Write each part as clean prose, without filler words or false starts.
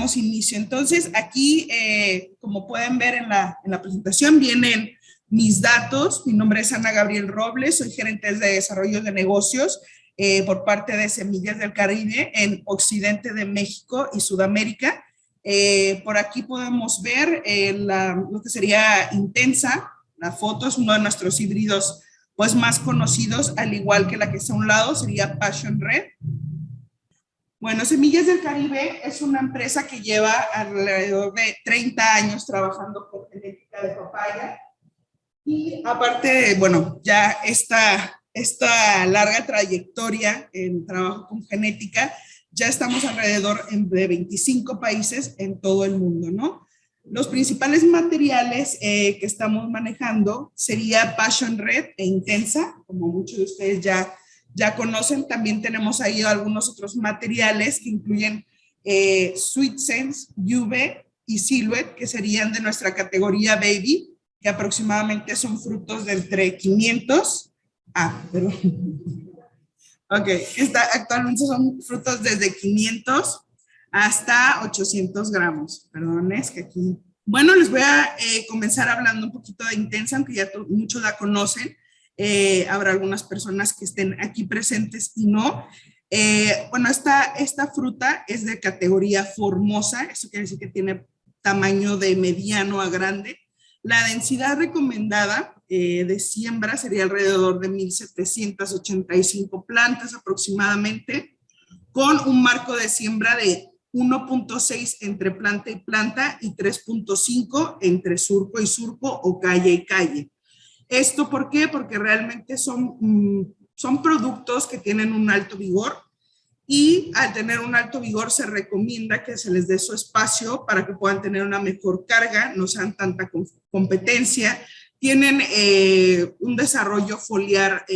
damos inicio. Entonces, aquí, como pueden ver en la presentación, vienen mis datos. Mi nombre es Ana Gabriel Robles, soy gerente de desarrollo de negocios por parte de Semillas del Caribe en Occidente de México y Sudamérica. Por aquí podemos ver lo que sería Intensa. La foto es uno de nuestros híbridos pues, más conocidos, al igual que la que está a un lado, sería Passion Red. Bueno, Semillas del Caribe es una empresa que lleva alrededor de 30 años trabajando con genética de papaya. Y aparte, bueno, ya esta larga trayectoria en trabajo con genética, ya estamos alrededor de 25 países en todo el mundo, ¿no? Los principales materiales que estamos manejando sería Passion Red e Intensa, como muchos de ustedes ya conocen. También tenemos ahí algunos otros materiales que incluyen Sweet Sense, Juve y Silhouette, que serían de nuestra categoría Baby, que aproximadamente son frutos de entre 500, actualmente son frutos desde 500 hasta 800 gramos. Perdón, es que aquí... Bueno, les voy a comenzar hablando un poquito de Intensa, aunque ya muchos la conocen. Habrá algunas personas que estén aquí presentes y no. Bueno, esta fruta es de categoría formosa, eso quiere decir que tiene tamaño de mediano a grande. La densidad recomendada de siembra sería alrededor de 1,785 plantas aproximadamente, con un marco de siembra de 1.6 entre planta y planta y 3.5 entre surco y surco o calle y calle. ¿Esto por qué? Porque realmente son productos que tienen un alto vigor, y al tener un alto vigor se recomienda que se les dé su espacio para que puedan tener una mejor carga, no sean tanta competencia. Tienen un desarrollo foliar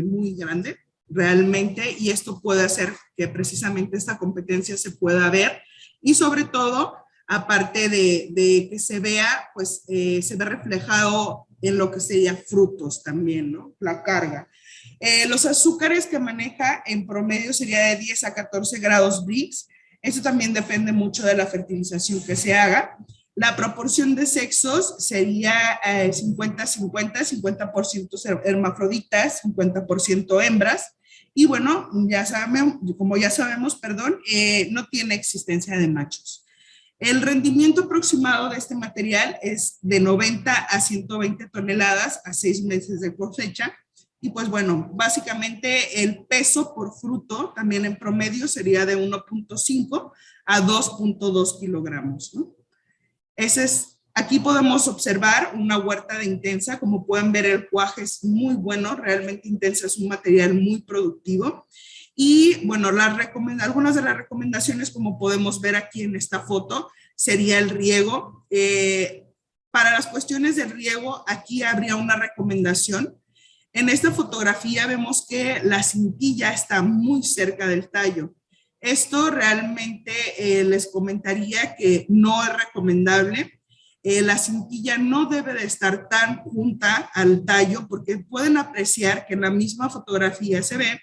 muy grande realmente, y esto puede hacer que precisamente esta competencia se pueda ver, y sobre todo, aparte de que se vea, pues se ve reflejado en lo que sería frutos también, ¿no? La carga. Los azúcares que maneja en promedio sería de 10 a 14 grados Brix. Esto también depende mucho de la fertilización que se haga. La proporción de sexos sería 50-50, 50% hermafroditas, 50% hembras. Y bueno, como ya sabemos, no tiene existencia de machos. El rendimiento aproximado de este material es de 90 a 120 toneladas a 6 meses de cosecha. Y pues bueno, básicamente el peso por fruto también en promedio sería de 1.5 a 2.2 kilogramos, ¿no? Aquí podemos observar una huerta de Intensa. Como pueden ver, el cuaje es muy bueno, realmente Intensa es un material muy productivo. Y bueno, algunas de las recomendaciones, como podemos ver aquí en esta foto, sería el riego. Para las cuestiones del riego, aquí habría una recomendación. En esta fotografía vemos que la cintilla está muy cerca del tallo. Esto realmente les comentaría que no es recomendable. La cintilla no debe de estar tan junta al tallo, porque pueden apreciar que en la misma fotografía se ve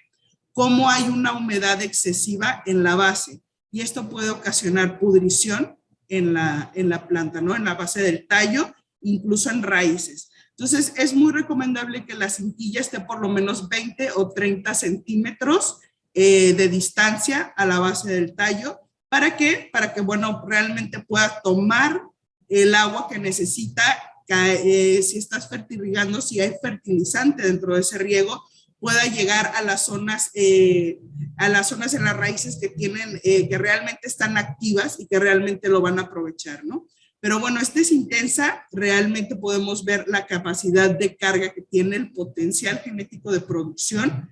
cómo hay una humedad excesiva en la base, y esto puede ocasionar pudrición en la planta, ¿no? En la base del tallo, incluso en raíces. Entonces, es muy recomendable que la cintilla esté por lo menos 20 o 30 centímetros de distancia a la base del tallo. ¿Para qué? Para que, bueno, realmente pueda tomar el agua que necesita. Si estás fertilizando, si hay fertilizante dentro de ese riego, pueda llegar a las zonas en las raíces que tienen, que realmente están activas y que realmente lo van a aprovechar, ¿no? Pero bueno, esta es Intensa. Realmente podemos ver la capacidad de carga que tiene, el potencial genético de producción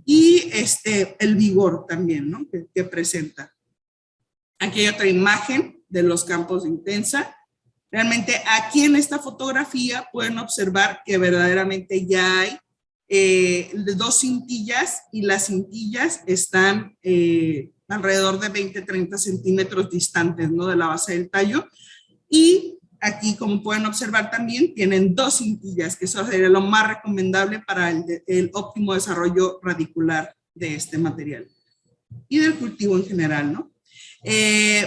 y el vigor también, ¿no? que presenta. Aquí hay otra imagen de los campos de Intensa. Realmente aquí en esta fotografía pueden observar que verdaderamente ya hay dos cintillas, y las cintillas están alrededor de 20-30 centímetros distantes, ¿no? de la base del tallo. Y aquí, como pueden observar, también tienen dos cintillas, que eso sería lo más recomendable para el óptimo desarrollo radicular de este material y del cultivo en general, ¿no?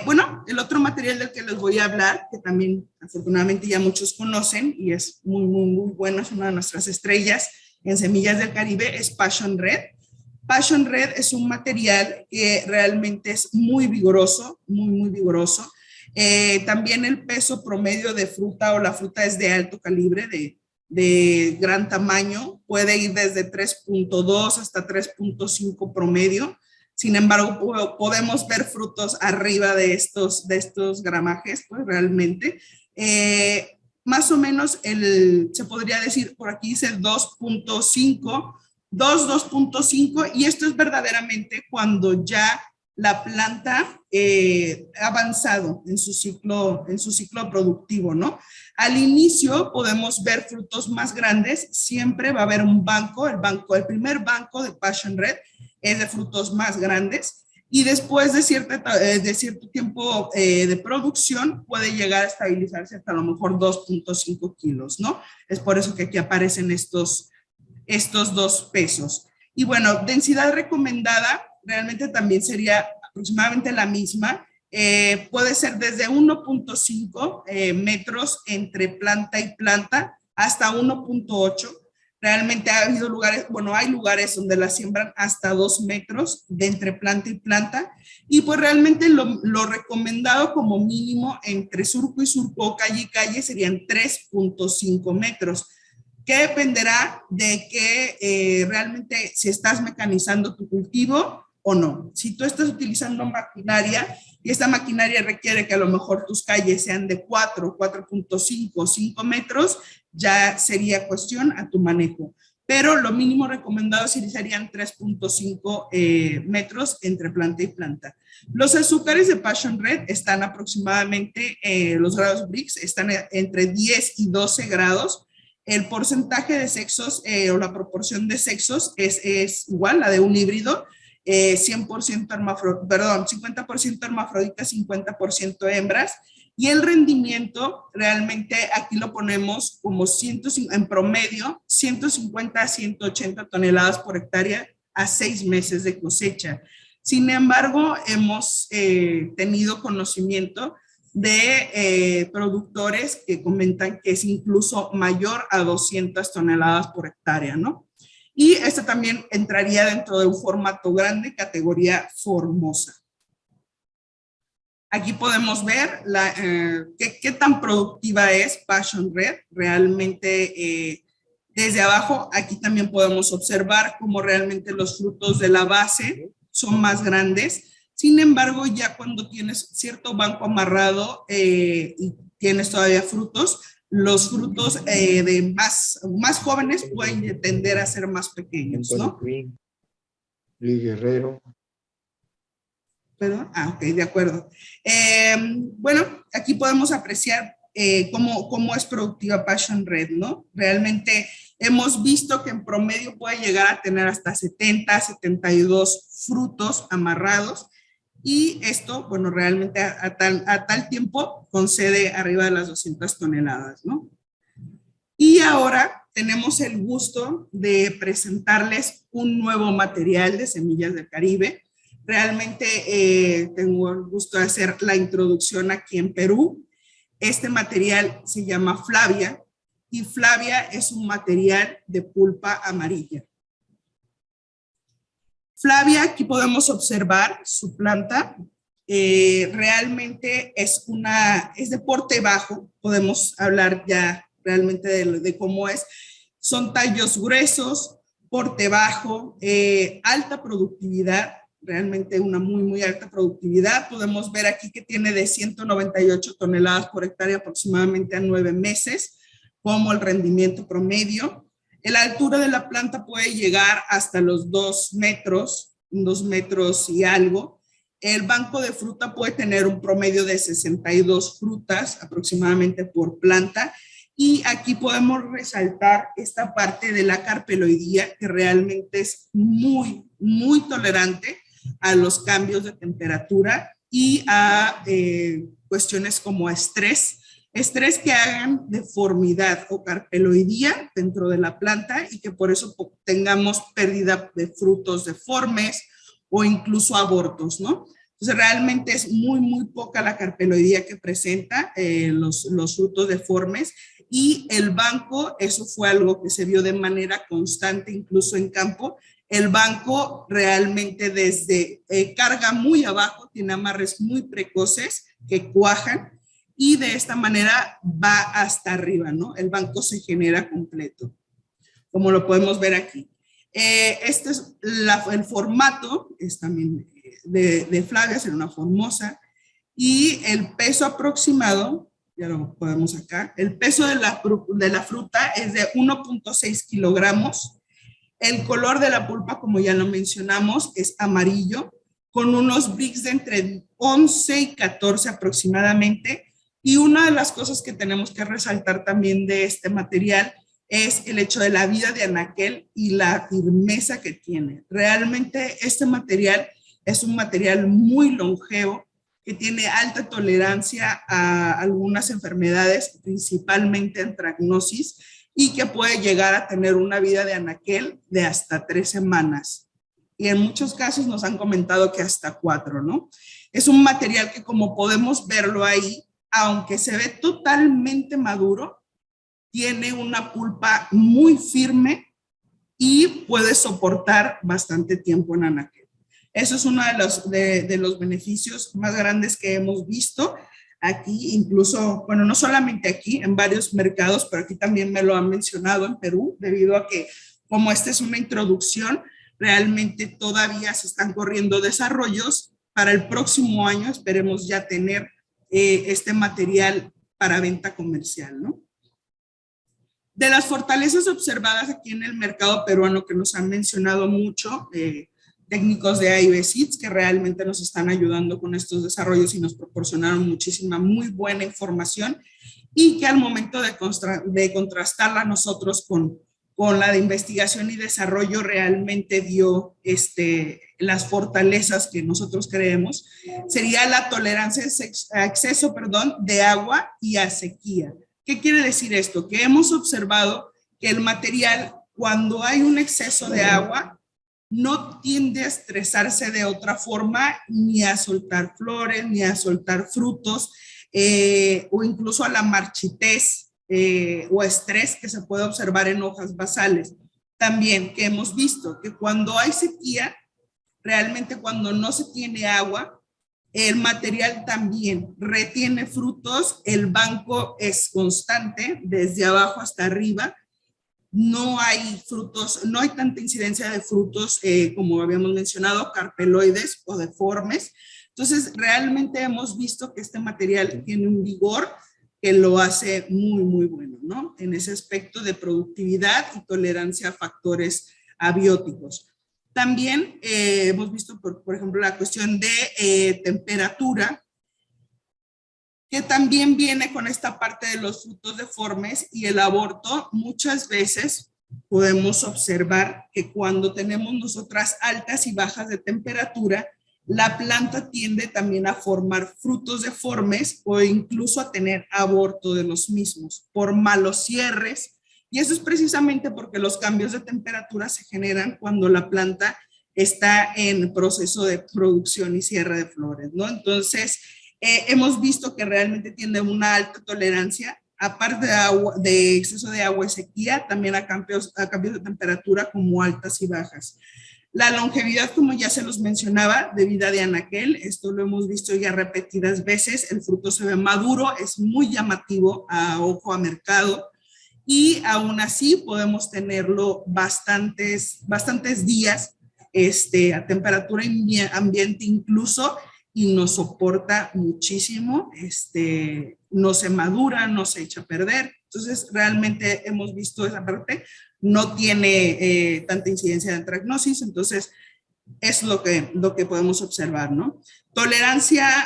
Bueno, el otro material del que les voy a hablar, que también afortunadamente ya muchos conocen y es muy, muy, muy bueno, es una de nuestras estrellas en Semillas del Caribe, es Passion Red. Passion Red es un material que realmente es muy vigoroso, muy, muy vigoroso. También el peso promedio de fruta o la fruta es de alto calibre, de gran tamaño, puede ir desde 3.2 hasta 3.5 promedio. Sin embargo, podemos ver frutos arriba de estos gramajes, pues realmente. Más o menos se podría decir, por aquí dice 2.5, 2.5, y esto es verdaderamente cuando ya la planta ha avanzado en su ciclo productivo, ¿no? Al inicio podemos ver frutos más grandes, siempre va a haber un banco, el primer banco de Passion Red es de frutos más grandes, y después de cierto tiempo de producción puede llegar a estabilizarse hasta a lo mejor 2.5 kilos, ¿no? Es por eso que aquí aparecen estos dos pesos. Y bueno, densidad recomendada realmente también sería aproximadamente la misma. Puede ser desde 1.5 metros entre planta y planta hasta 1.8. Realmente ha habido lugares, bueno, hay lugares donde la siembran hasta 2 metros de entre planta y planta. Y pues realmente lo recomendado como mínimo entre surco y surco, calle y calle, serían 3.5 metros, que dependerá de que realmente si estás mecanizando tu cultivo o no. Si tú estás utilizando maquinaria y esta maquinaria requiere que a lo mejor tus calles sean de 4, 4.5, 5 metros, ya sería cuestión a tu manejo. Pero lo mínimo recomendado serían 3.5 metros entre planta y planta. Los azúcares de Passion Red están aproximadamente, los grados Brix están entre 10 y 12 grados. El porcentaje de sexos o la proporción de sexos es igual, la de un híbrido, 100% perdón, 50% hermafroditas, 50% hembras. Y el rendimiento, realmente aquí lo ponemos como en promedio, 150 a 180 toneladas por hectárea a 6 meses de cosecha. Sin embargo, hemos tenido conocimiento de productores que comentan que es incluso mayor a 200 toneladas por hectárea, ¿no? Y esto también entraría dentro de un formato grande, categoría formosa. Aquí podemos ver qué tan productiva es Passion Red. Realmente desde abajo, aquí también podemos observar cómo realmente los frutos de la base son más grandes. Sin embargo, ya cuando tienes cierto banco amarrado y tienes todavía frutos, los frutos de más jóvenes pueden tender a ser más pequeños, ¿no? Luis Guerrero. ¿Perdón? Ok, de acuerdo. Bueno, aquí podemos apreciar cómo es productiva Passion Red, ¿no? Realmente hemos visto que en promedio puede llegar a tener hasta 70, 72 frutos amarrados, y esto, bueno, realmente a tal tiempo concede arriba de las 200 toneladas, ¿no? Y ahora tenemos el gusto de presentarles un nuevo material de Semillas del Caribe. Realmente tengo el gusto de hacer la introducción aquí en Perú. Este material se llama Flavia, y Flavia es un material de pulpa amarilla. Flavia, aquí podemos observar su planta. Realmente es de porte bajo, podemos hablar ya realmente de cómo es. Son tallos gruesos, porte bajo, alta productividad, realmente una muy, muy alta productividad. Podemos ver aquí que tiene de 198 toneladas por hectárea aproximadamente a 9 meses, como el rendimiento promedio. La altura de la planta puede llegar hasta los 2 metros, 2 metros y algo. El banco de fruta puede tener un promedio de 62 frutas aproximadamente por planta. Y aquí podemos resaltar esta parte de la carpeloidía, que realmente es muy, muy tolerante a los cambios de temperatura y a cuestiones como estrés que hagan deformidad o carpeloidía dentro de la planta, y que por eso tengamos pérdida de frutos deformes o incluso abortos, ¿no? Entonces, realmente es muy, muy poca la carpeloidía que presenta los frutos deformes, y el banco, eso fue algo que se vio de manera constante, incluso en campo. El banco realmente desde carga muy abajo, tiene amarres muy precoces que cuajan, y de esta manera va hasta arriba, ¿no? El banco se genera completo, como lo podemos ver aquí. Este es el formato, es también de Flavia, será una formosa, y el peso aproximado, ya lo podemos acá, el peso de la fruta es de 1.6 kilogramos. El color de la pulpa, como ya lo mencionamos, es amarillo, con unos bricks de entre 11 y 14 aproximadamente. Y una de las cosas que tenemos que resaltar también de este material es el hecho de la vida de anaquel y la firmeza que tiene. Realmente este material es un material muy longevo, que tiene alta tolerancia a algunas enfermedades, principalmente antracnosis, y que puede llegar a tener una vida de anaquel de hasta 3 semanas. Y en muchos casos nos han comentado que hasta 4, ¿no? Es un material que, como podemos verlo ahí, aunque se ve totalmente maduro, tiene una pulpa muy firme y puede soportar bastante tiempo en anaquel. Eso es uno de los beneficios más grandes que hemos visto aquí, incluso, bueno, no solamente aquí, en varios mercados, pero aquí también me lo han mencionado en Perú, debido a que como esta es una introducción, realmente todavía se están corriendo desarrollos. Para el próximo año esperemos ya tener este material para venta comercial, ¿no? De las fortalezas observadas aquí en el mercado peruano, que nos han mencionado mucho, técnicos de A&B Seeds, que realmente nos están ayudando con estos desarrollos y nos proporcionaron muchísima, muy buena información, y que al momento de contrastarla nosotros con la de investigación y desarrollo, realmente dio las fortalezas que nosotros creemos, sería la tolerancia a exceso, de agua y a sequía. ¿Qué quiere decir esto? Que hemos observado que el material, cuando hay un exceso de agua, no tiende a estresarse de otra forma, ni a soltar flores, ni a soltar frutos, o incluso a la marchitez o estrés que se puede observar en hojas basales. También que hemos visto que cuando hay sequía, realmente cuando no se tiene agua, el material también retiene frutos, el banco es constante desde abajo hasta arriba, no hay frutos, no hay tanta incidencia de frutos como habíamos mencionado, carpeloides o deformes. Entonces, realmente hemos visto que este material tiene un vigor que lo hace muy, muy bueno, ¿no? En ese aspecto de productividad y tolerancia a factores abióticos. También hemos visto, por ejemplo, la cuestión de temperatura, que también viene con esta parte de los frutos deformes y el aborto. Muchas veces podemos observar que cuando tenemos nosotras altas y bajas de temperatura, la planta tiende también a formar frutos deformes o incluso a tener aborto de los mismos por malos cierres. Y eso es precisamente porque los cambios de temperatura se generan cuando la planta está en proceso de producción y cierre de flores, ¿no? Entonces, hemos visto que realmente tiene una alta tolerancia, aparte de exceso de agua y sequía, también a cambios de temperatura como altas y bajas. La longevidad, como ya se los mencionaba, de vida de anaquel, esto lo hemos visto ya repetidas veces, el fruto se ve maduro, es muy llamativo a ojo a mercado, y aún así podemos tenerlo bastantes días a temperatura ambiente incluso, y nos soporta muchísimo, no se madura, no se echa a perder. Entonces, realmente hemos visto esa parte, no tiene tanta incidencia de antracnosis, entonces es lo que podemos observar, ¿no?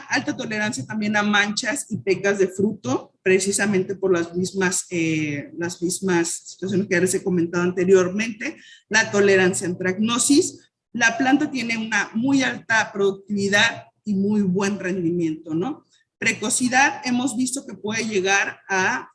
Alta tolerancia también a manchas y pecas de fruto, precisamente por las mismas situaciones que ya les he comentado anteriormente, la tolerancia a antracnosis. La planta tiene una muy alta productividad y muy buen rendimiento, ¿no? Precocidad, hemos visto que puede llegar a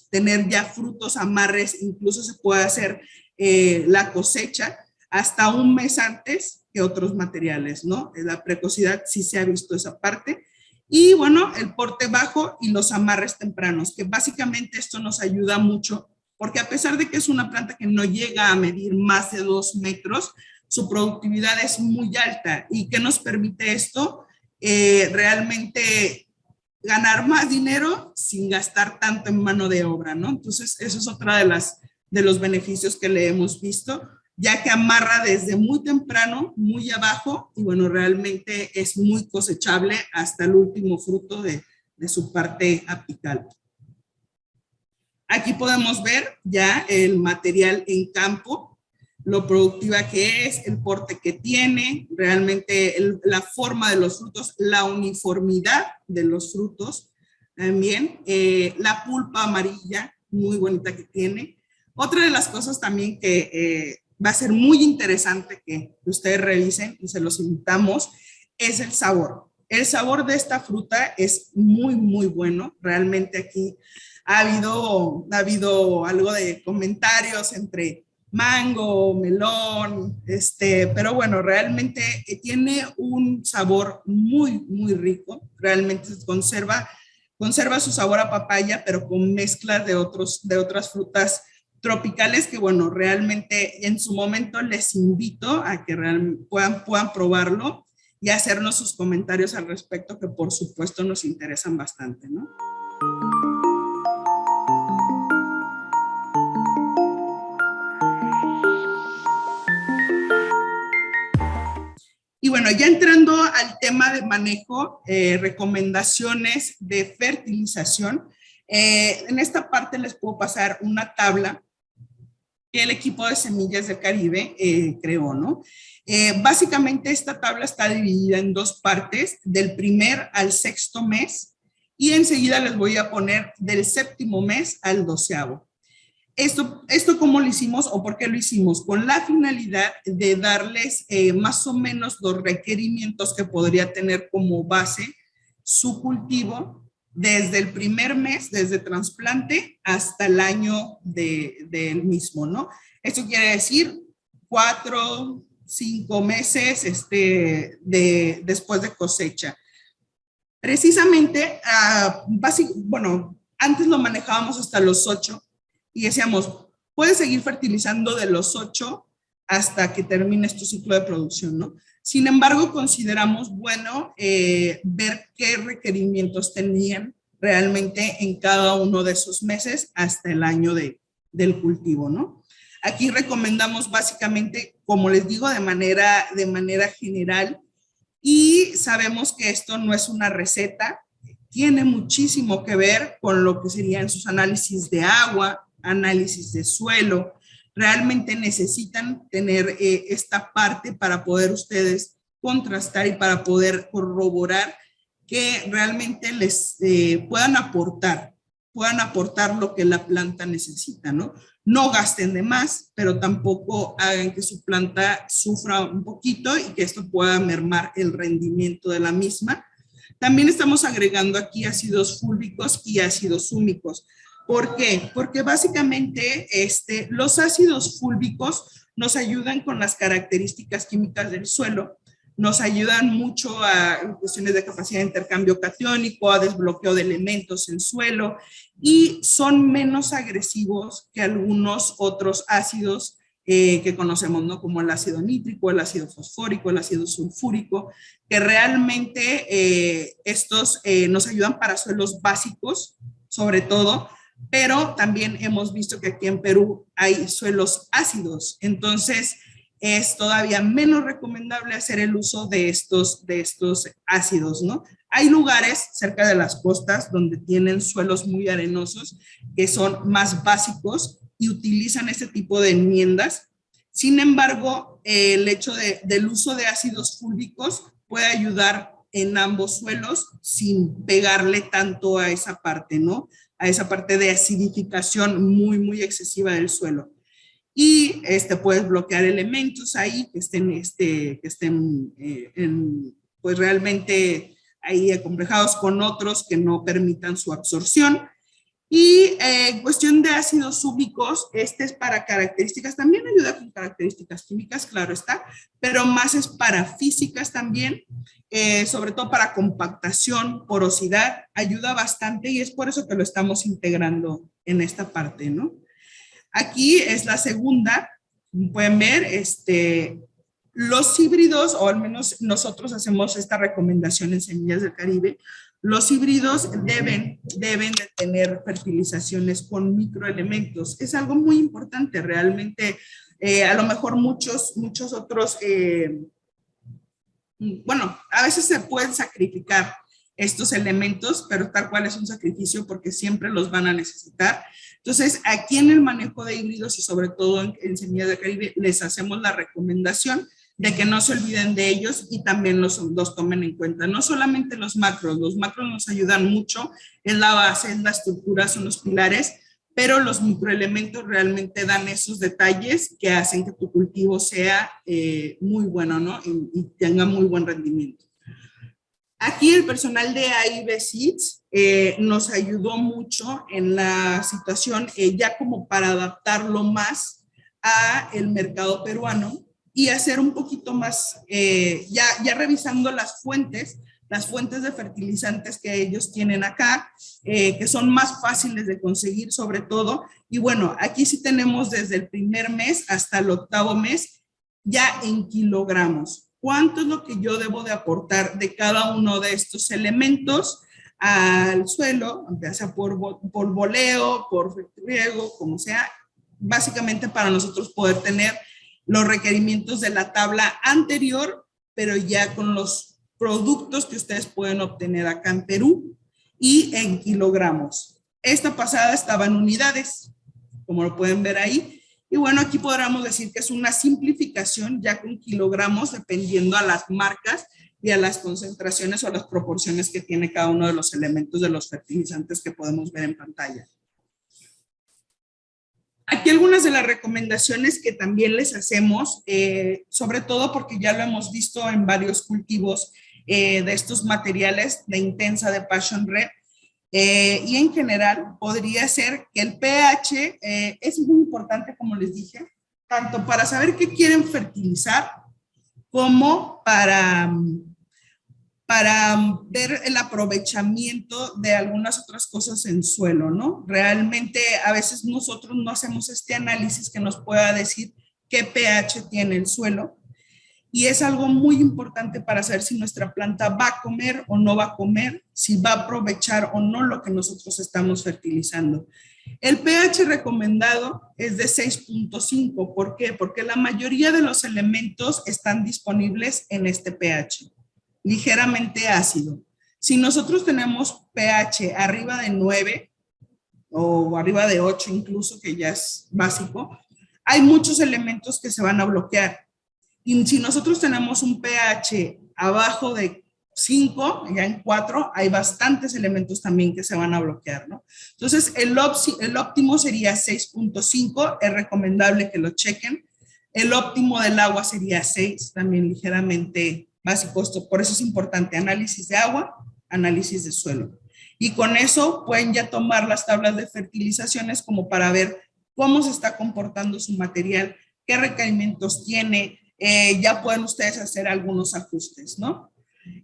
tener ya frutos, amarres, incluso se puede hacer la cosecha hasta un mes antes que otros materiales, ¿no? La precocidad sí se ha visto esa parte. Y bueno, el porte bajo y los amarres tempranos, que básicamente esto nos ayuda mucho, porque a pesar de que es una planta que no llega a medir más de 2 metros, su productividad es muy alta. ¿Y qué nos permite esto? Realmente ganar más dinero sin gastar tanto en mano de obra, ¿no? Entonces, eso es otra de los beneficios que le hemos visto, ya que amarra desde muy temprano, muy abajo, y bueno, realmente es muy cosechable hasta el último fruto de su parte apical. Aquí podemos ver ya el material en campo, lo productiva que es, el porte que tiene, realmente la forma de los frutos, la uniformidad de los frutos también, la pulpa amarilla muy bonita que tiene. Otra de las cosas también que va a ser muy interesante que ustedes revisen y se los invitamos es el sabor. El sabor de esta fruta es muy, muy bueno. Realmente aquí ha habido algo de comentarios entre mango, melón, pero bueno, realmente tiene un sabor muy, muy rico. Realmente conserva su sabor a papaya, pero con mezclas de otras frutas tropicales que, bueno, realmente en su momento les invito a que puedan probarlo y hacernos sus comentarios al respecto, que por supuesto nos interesan bastante, ¿no? Y bueno, ya entrando al tema de manejo, recomendaciones de fertilización, en esta parte les puedo pasar una tabla que el equipo de Semillas del Caribe creó, ¿no? Básicamente esta tabla está dividida en 2 partes, del primer al 6º mes, y enseguida les voy a poner del 7º mes al 12º. Esto ¿cómo lo hicimos o por qué lo hicimos? Con la finalidad de darles más o menos los requerimientos que podría tener como base su cultivo desde el primer mes, desde trasplante hasta el año del mismo, ¿no? Esto quiere decir 4, 5 meses después de cosecha. Precisamente, bueno, antes lo manejábamos hasta los 8 y decíamos, puedes seguir fertilizando de los 8 hasta que termines tu ciclo de producción, ¿no? Sin embargo, consideramos bueno ver qué requerimientos tenían realmente en cada uno de esos meses hasta el año del cultivo, ¿no? Aquí recomendamos básicamente, como les digo, de manera general, y sabemos que esto no es una receta, tiene muchísimo que ver con lo que serían sus análisis de agua, análisis de suelo. Realmente necesitan tener esta parte para poder ustedes contrastar y para poder corroborar que realmente les puedan aportar lo que la planta necesita, ¿no? No gasten de más, pero tampoco hagan que su planta sufra un poquito y que esto pueda mermar el rendimiento de la misma. También estamos agregando aquí ácidos fúlvicos y ácidos húmicos. ¿Por qué? Porque básicamente los ácidos fúlvicos nos ayudan con las características químicas del suelo, nos ayudan mucho a cuestiones de capacidad de intercambio catiónico, a desbloqueo de elementos en suelo, y son menos agresivos que algunos otros ácidos que conocemos, ¿no? Como el ácido nítrico, el ácido fosfórico, el ácido sulfúrico, que realmente estos nos ayudan para suelos básicos, sobre todo, pero también hemos visto que aquí en Perú hay suelos ácidos, entonces es todavía menos recomendable hacer el uso de estos ácidos, ¿no? Hay lugares cerca de las costas donde tienen suelos muy arenosos que son más básicos y utilizan este tipo de enmiendas. Sin embargo, el hecho del uso de ácidos fúlvicos puede ayudar en ambos suelos sin pegarle tanto a esa parte, ¿no? A esa parte de acidificación muy, muy excesiva del suelo. Y puedes bloquear elementos ahí que estén pues realmente ahí acomplejados con otros que no permitan su absorción. Y en cuestión de ácidos súbicos, este es para características, también ayuda con características químicas, claro está, pero más es para físicas también, sobre todo para compactación, porosidad, ayuda bastante y es por eso que lo estamos integrando en esta parte, ¿no? Aquí es la segunda, pueden ver, los híbridos, o al menos nosotros hacemos esta recomendación en Semillas del Caribe, los híbridos deben de tener fertilizaciones con microelementos. Es algo muy importante, realmente, a lo mejor muchos otros, bueno, a veces se pueden sacrificar estos elementos, pero tal cual es un sacrificio porque siempre los van a necesitar. Entonces, aquí en el manejo de híbridos y sobre todo en Semillas del Caribe, les hacemos la recomendación de que no se olviden de ellos y también los tomen en cuenta. No solamente los macros nos ayudan mucho, es la base, es la estructura, son los pilares, pero los microelementos realmente dan esos detalles que hacen que tu cultivo sea muy bueno, ¿no? Y tenga muy buen rendimiento. Aquí el personal de AIB Seeds nos ayudó mucho en la situación, ya como para adaptarlo más a el mercado peruano y hacer un poquito más, ya revisando las fuentes de fertilizantes que ellos tienen acá, que son más fáciles de conseguir sobre todo. Y bueno, aquí sí tenemos desde el primer mes hasta el 8º mes, ya en kilogramos. ¿Cuánto es lo que yo debo de aportar de cada uno de estos elementos al suelo, ya sea por voleo, por riego, como sea, básicamente para nosotros poder tener los requerimientos de la tabla anterior, pero ya con los productos que ustedes pueden obtener acá en Perú y en kilogramos. Esta pasada estaba en unidades, como lo pueden ver ahí. Y bueno, aquí podríamos decir que es una simplificación ya con kilogramos, dependiendo a las marcas y a las concentraciones o las proporciones que tiene cada uno de los elementos de los fertilizantes que podemos ver en pantalla. Aquí algunas de las recomendaciones que también les hacemos, sobre todo porque ya lo hemos visto en varios cultivos de estos materiales de Intensa, de Passion Red, y en general podría ser que el pH es muy importante, como les dije, tanto para saber qué quieren fertilizar como para ver el aprovechamiento de algunas otras cosas en suelo, ¿no? Realmente a veces nosotros no hacemos este análisis que nos pueda decir qué pH tiene el suelo y es algo muy importante para saber si nuestra planta va a comer o no va a comer, si va a aprovechar o no lo que nosotros estamos fertilizando. El pH recomendado es de 6.5. ¿Por qué? Porque la mayoría de los elementos están disponibles en este pH. Ligeramente ácido. Si nosotros tenemos pH arriba de 9 o arriba de 8 incluso, que ya es básico, hay muchos elementos que se van a bloquear. Y si nosotros tenemos un pH abajo de 5, ya en 4, hay bastantes elementos también que se van a bloquear, ¿no? Entonces, el óptimo sería 6.5, es recomendable que lo chequen. El óptimo del agua sería 6, también ligeramente básico. Por eso es importante análisis de agua, análisis de suelo. Y con eso pueden ya tomar las tablas de fertilizaciones como para ver cómo se está comportando su material, qué requerimientos tiene, ya pueden ustedes hacer algunos ajustes, ¿no?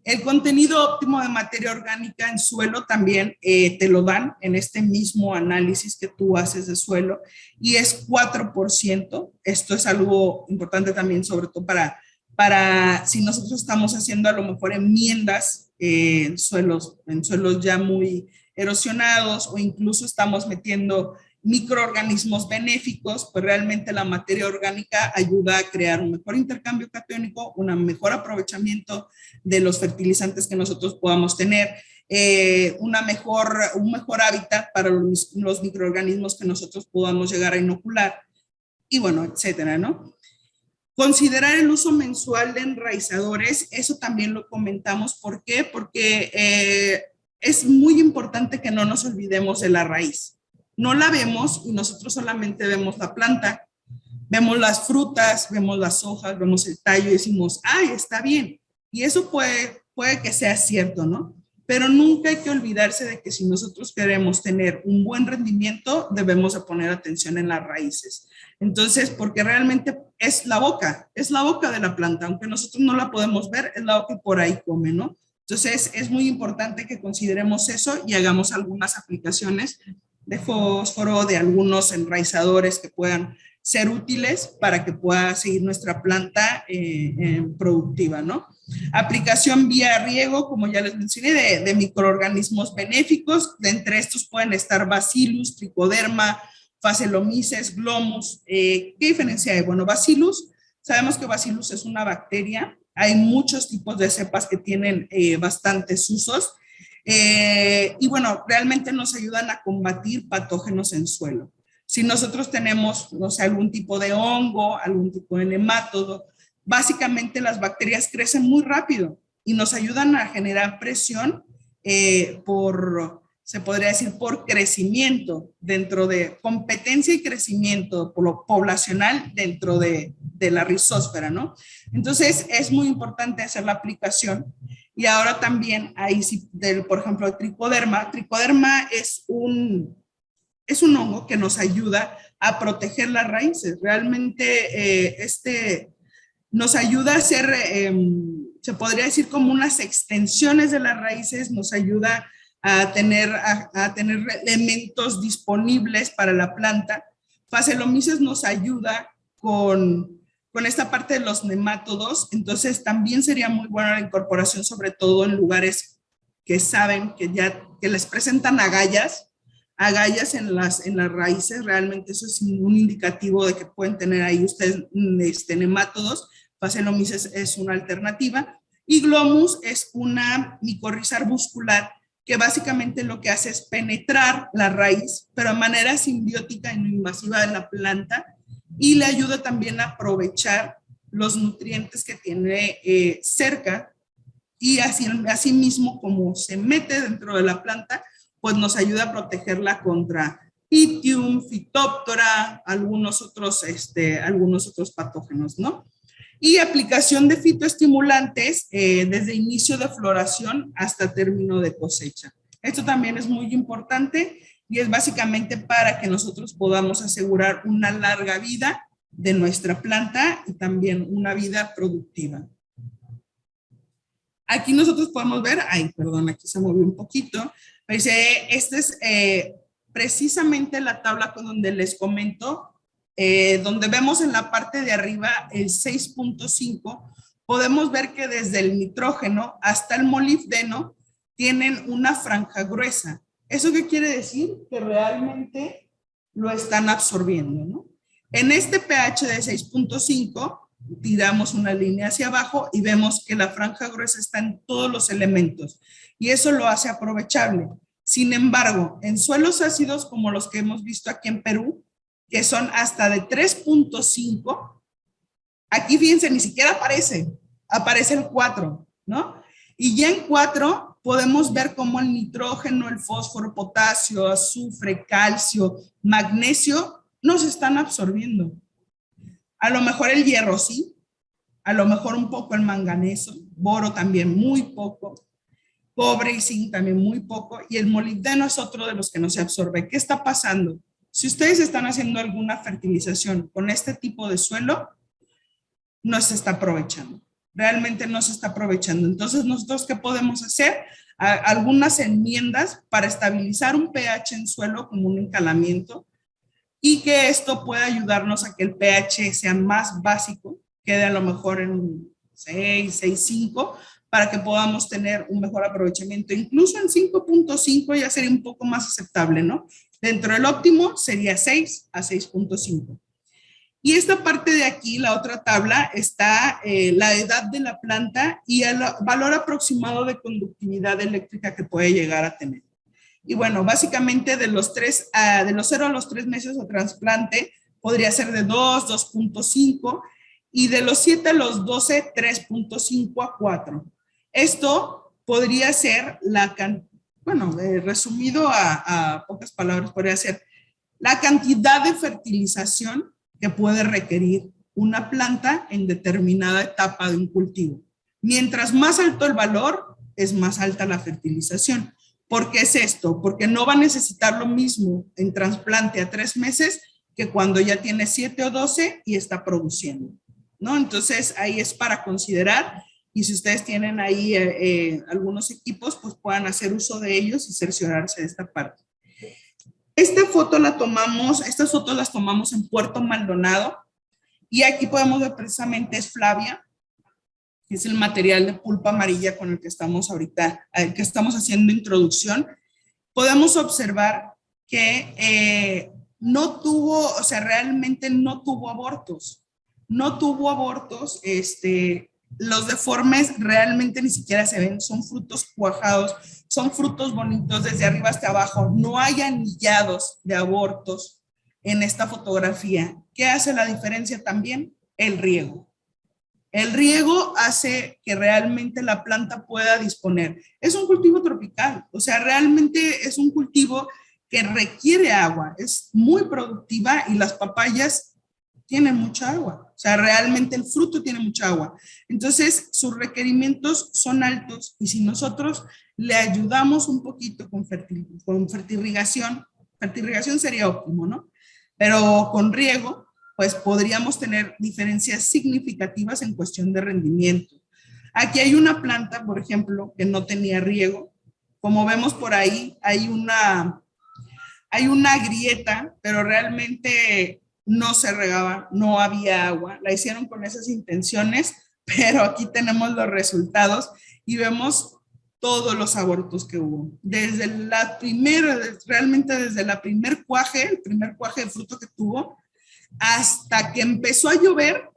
El contenido óptimo de materia orgánica en suelo también te lo dan en este mismo análisis que tú haces de suelo y es 4%. Esto es algo importante también, sobre todo para si nosotros estamos haciendo a lo mejor enmiendas en suelos ya muy erosionados o incluso estamos metiendo microorganismos benéficos, pues realmente la materia orgánica ayuda a crear un mejor intercambio catiónico, un mejor aprovechamiento de los fertilizantes que nosotros podamos tener, un mejor hábitat para los microorganismos que nosotros podamos llegar a inocular y bueno, etcétera, ¿no? Considerar el uso mensual de enraizadores, eso también lo comentamos. ¿Por qué? Porque es muy importante que no nos olvidemos de la raíz. No la vemos y nosotros solamente vemos la planta, vemos las frutas, vemos las hojas, vemos el tallo y decimos, ¡ay, está bien! Y eso puede que sea cierto, ¿no? pero nunca hay que olvidarse de que si nosotros queremos tener un buen rendimiento, debemos de poner atención en las raíces. Entonces, porque realmente es la boca de la planta, aunque nosotros no la podemos ver, es la boca que por ahí come, ¿no? Entonces, es muy importante que consideremos eso y hagamos algunas aplicaciones de fósforo, de algunos enraizadores que puedan ser útiles para que pueda seguir nuestra planta productiva, ¿no? Aplicación vía riego, como ya les mencioné, de microorganismos benéficos. De entre estos pueden estar Bacillus, Trichoderma, Phaseolomyces, Glomus. ¿Qué diferencia hay? Bueno, Bacillus, sabemos que Bacillus es una bacteria. Hay muchos tipos de cepas que tienen bastantes usos. Y bueno, realmente nos ayudan a combatir patógenos en suelo. Si nosotros tenemos, no sé, algún tipo de hongo, algún tipo de nemátodo, básicamente las bacterias crecen muy rápido y nos ayudan a generar presión se podría decir, por crecimiento, dentro de competencia y crecimiento poblacional dentro de la rizósfera, ¿no? Entonces, es muy importante hacer la aplicación. Y ahora también ahí sí, por ejemplo, el tricoderma. Tricoderma es un hongo que nos ayuda a proteger las raíces. Realmente nos ayuda a hacer, se podría decir como unas extensiones de las raíces, nos ayuda a tener elementos disponibles para la planta. Phaseolomyces nos ayuda con esta parte de los nemátodos, entonces también sería muy buena la incorporación, sobre todo en lugares que saben que les presentan agallas en las raíces. Realmente eso es un indicativo de que pueden tener ahí ustedes nemátodos. Phaseolomyces es una alternativa. Y Glomus es una micorriza arbuscular que básicamente lo que hace es penetrar la raíz, pero de manera simbiótica y no invasiva de la planta, y le ayuda también a aprovechar los nutrientes que tiene cerca, y así mismo como se mete dentro de la planta, pues nos ayuda a protegerla contra Pythium, Phytophthora, algunos otros patógenos, ¿no? Y aplicación de fitoestimulantes desde inicio de floración hasta término de cosecha. Esto también es muy importante y es básicamente para que nosotros podamos asegurar una larga vida de nuestra planta y también una vida productiva. Aquí nosotros podemos ver, aquí se movió un poquito. Esta es precisamente la tabla con donde les comento, donde vemos en la parte de arriba el 6.5, podemos ver que desde el nitrógeno hasta el molibdeno tienen una franja gruesa. ¿Eso qué quiere decir? Que realmente lo están absorbiendo, ¿no? En este pH de 6.5, tiramos una línea hacia abajo y vemos que la franja gruesa está en todos los elementos y eso lo hace aprovechable. Sin embargo, en suelos ácidos como los que hemos visto aquí en Perú, que son hasta de 3.5, aquí fíjense, ni siquiera aparece el 4, ¿no? Y ya en 4 podemos ver cómo el nitrógeno, el fósforo, potasio, azufre, calcio, magnesio no se están absorbiendo. A lo mejor el hierro sí, a lo mejor un poco el manganeso, boro también muy poco, cobre y zinc también muy poco, y el molibdeno es otro de los que no se absorbe. ¿Qué está pasando? Si ustedes están haciendo alguna fertilización con este tipo de suelo, no se está aprovechando. Realmente no se está aprovechando. Entonces, ¿nosotros qué podemos hacer? Algunas enmiendas para estabilizar un pH en suelo como un encalamiento y que esto pueda ayudarnos a que el pH sea más básico, quede a lo mejor en 6, 6.5, para que podamos tener un mejor aprovechamiento. Incluso en 5.5 ya sería un poco más aceptable, ¿no? Dentro del óptimo sería 6 a 6.5. Y esta parte de aquí, la otra tabla, está la edad de la planta y el valor aproximado de conductividad eléctrica que puede llegar a tener. Y bueno, básicamente de los 0 a los 3 meses de trasplante podría ser de 2, 2.5 y de los 7 a los 12, 3.5 a 4. Esto podría ser resumido a pocas palabras, podría ser la cantidad de fertilización que puede requerir una planta en determinada etapa de un cultivo. Mientras más alto el valor, es más alta la fertilización. ¿Por qué es esto? Porque no va a necesitar lo mismo en trasplante a 3 meses que cuando ya tiene 7 o 12 y está produciendo, ¿no? Entonces, ahí es para considerar, y si ustedes tienen ahí algunos equipos, pues puedan hacer uso de ellos y cerciorarse de esta parte. Estas fotos las tomamos en Puerto Maldonado, y aquí podemos ver precisamente es Flavia, que es el material de pulpa amarilla con el que estamos ahorita, al que estamos haciendo introducción. Podemos observar que no tuvo, o sea, realmente no tuvo abortos. No tuvo abortos, los deformes realmente ni siquiera se ven, son frutos cuajados, son frutos bonitos desde arriba hasta abajo, no hay anillados de abortos en esta fotografía. ¿Qué hace la diferencia también? El riego. El riego hace que realmente la planta pueda disponer. Es un cultivo tropical, o sea, realmente es un cultivo que requiere agua, es muy productiva y las papayas tienen mucha agua, o sea, realmente el fruto tiene mucha agua. Entonces, sus requerimientos son altos y si nosotros le ayudamos un poquito con fertirrigación sería óptimo, ¿no? Pero con riego, pues podríamos tener diferencias significativas en cuestión de rendimiento. Aquí hay una planta, por ejemplo, que no tenía riego. Como vemos por ahí, hay una grieta, pero realmente no se regaba, no había agua. La hicieron con esas intenciones, pero aquí tenemos los resultados y vemos todos los abortos que hubo. Desde la primera, realmente desde la primer cuaje, el primer cuaje de fruto que tuvo, hasta que empezó a llover,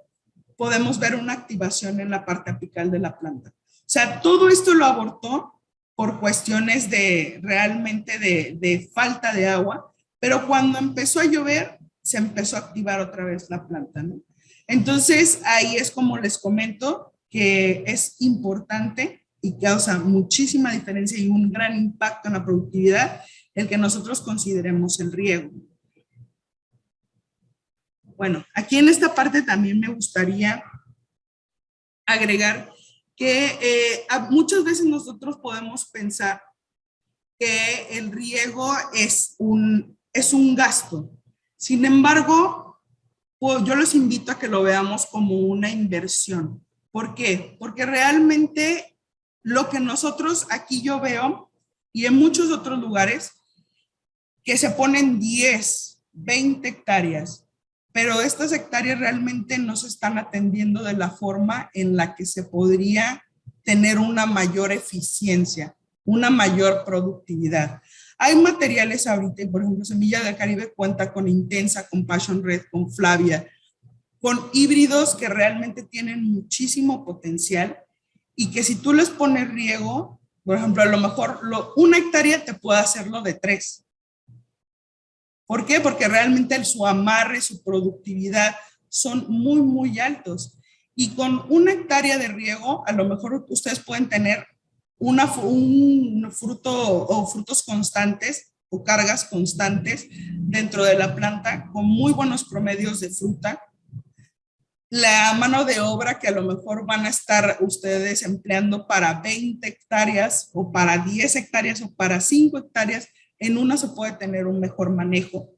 podemos ver una activación en la parte apical de la planta. O sea, todo esto lo abortó por cuestiones de realmente de falta de agua, pero cuando empezó a llover, se empezó a activar otra vez la planta, ¿no? Entonces, ahí es como les comento que es importante y causa muchísima diferencia y un gran impacto en la productividad el que nosotros consideremos el riego. Bueno, aquí en esta parte también me gustaría agregar que muchas veces nosotros podemos pensar que el riego es un gasto. Sin embargo, pues yo los invito a que lo veamos como una inversión. ¿Por qué? Porque realmente lo que nosotros aquí yo veo y en muchos otros lugares que se ponen 10, 20 hectáreas, pero estas hectáreas realmente no se están atendiendo de la forma en la que se podría tener una mayor eficiencia, una mayor productividad. Hay materiales ahorita, por ejemplo, Semilla del Caribe cuenta con Intensa, con Passion Red, con Flavia, con híbridos que realmente tienen muchísimo potencial y que si tú les pones riego, por ejemplo, a lo mejor una hectárea te puede hacerlo de 3. ¿Por qué? Porque realmente su amarre, su productividad son muy, muy altos. Y con una hectárea de riego, a lo mejor ustedes pueden tener un fruto o frutos constantes o cargas constantes dentro de la planta con muy buenos promedios de fruta. La mano de obra que a lo mejor van a estar ustedes empleando para 20 hectáreas o para 10 hectáreas o para 5 hectáreas, en una se puede tener un mejor manejo.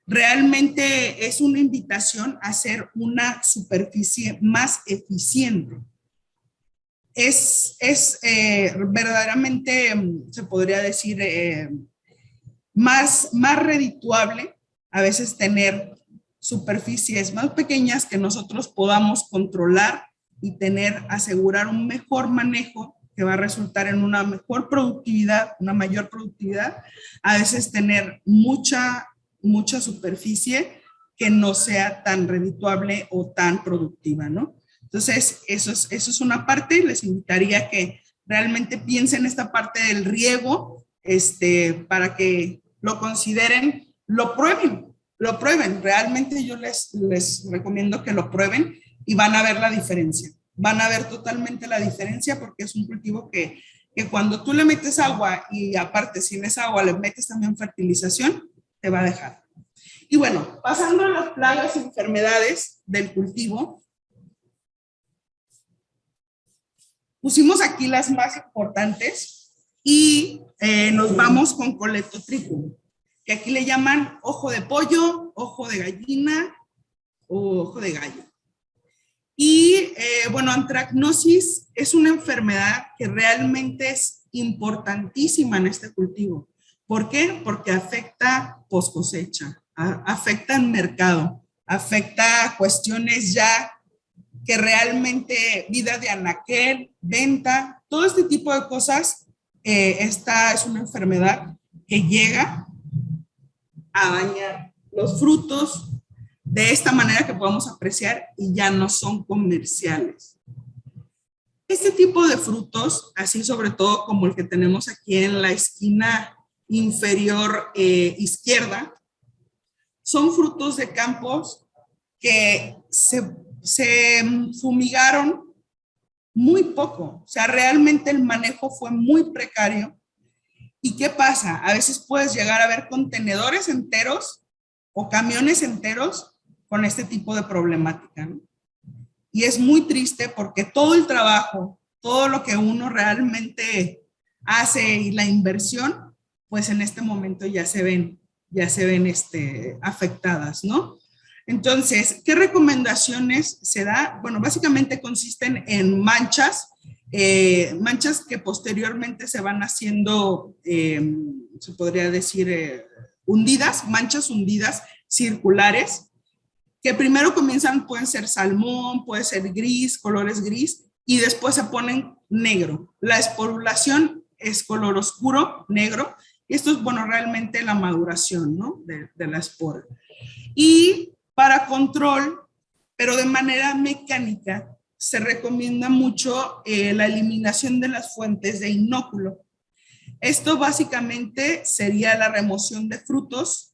Realmente es una invitación a hacer una superficie más eficiente. Es verdaderamente, se podría decir, más redituable a veces tener superficies más pequeñas que nosotros podamos controlar y asegurar un mejor manejo que va a resultar en una mejor productividad, una mayor productividad, a veces tener mucha superficie que no sea tan redituable o tan productiva, ¿no? Entonces, eso es una parte. Les invitaría a que realmente piensen esta parte del riego, para que lo consideren, lo prueben. Realmente yo les recomiendo que lo prueben y van a ver la diferencia. Van a ver totalmente la diferencia porque es un cultivo que cuando tú le metes agua y aparte sin esa agua le metes también fertilización, te va a dejar. Y bueno, pasando a las plagas y enfermedades del cultivo, Pusimos aquí las más importantes y nos vamos con Coleto tricum, que aquí le llaman ojo de pollo, ojo de gallina o ojo de gallo. Y bueno, antracnosis es una enfermedad que realmente es importantísima en este cultivo. ¿Por qué? Porque afecta post cosecha, afecta el mercado, afecta cuestiones ya que realmente vida de anaquel, venta, todo este tipo de cosas. Esta es una enfermedad que llega a dañar los frutos de esta manera que podemos apreciar y ya no son comerciales. Este tipo de frutos, así sobre todo como el que tenemos aquí en la esquina inferior izquierda, son frutos de campos que se fumigaron muy poco. O sea, realmente el manejo fue muy precario. ¿Y qué pasa? A veces puedes llegar a ver contenedores enteros o camiones enteros con este tipo de problemática, ¿no? Y es muy triste porque todo el trabajo, todo lo que uno realmente hace y la inversión, pues en este momento ya se ven afectadas, ¿no? Entonces, ¿qué recomendaciones se da? Bueno, básicamente consisten en manchas, manchas que posteriormente se van haciendo, se podría decir, hundidas, manchas hundidas circulares, que primero comienzan, pueden ser salmón, puede ser gris, colores gris, y después se ponen negro. La esporulación es color oscuro, negro, y esto es, bueno, realmente la maduración, ¿no? de la espora. Y para control, pero de manera mecánica, se recomienda mucho la eliminación de las fuentes de inóculo. Esto básicamente sería la remoción de frutos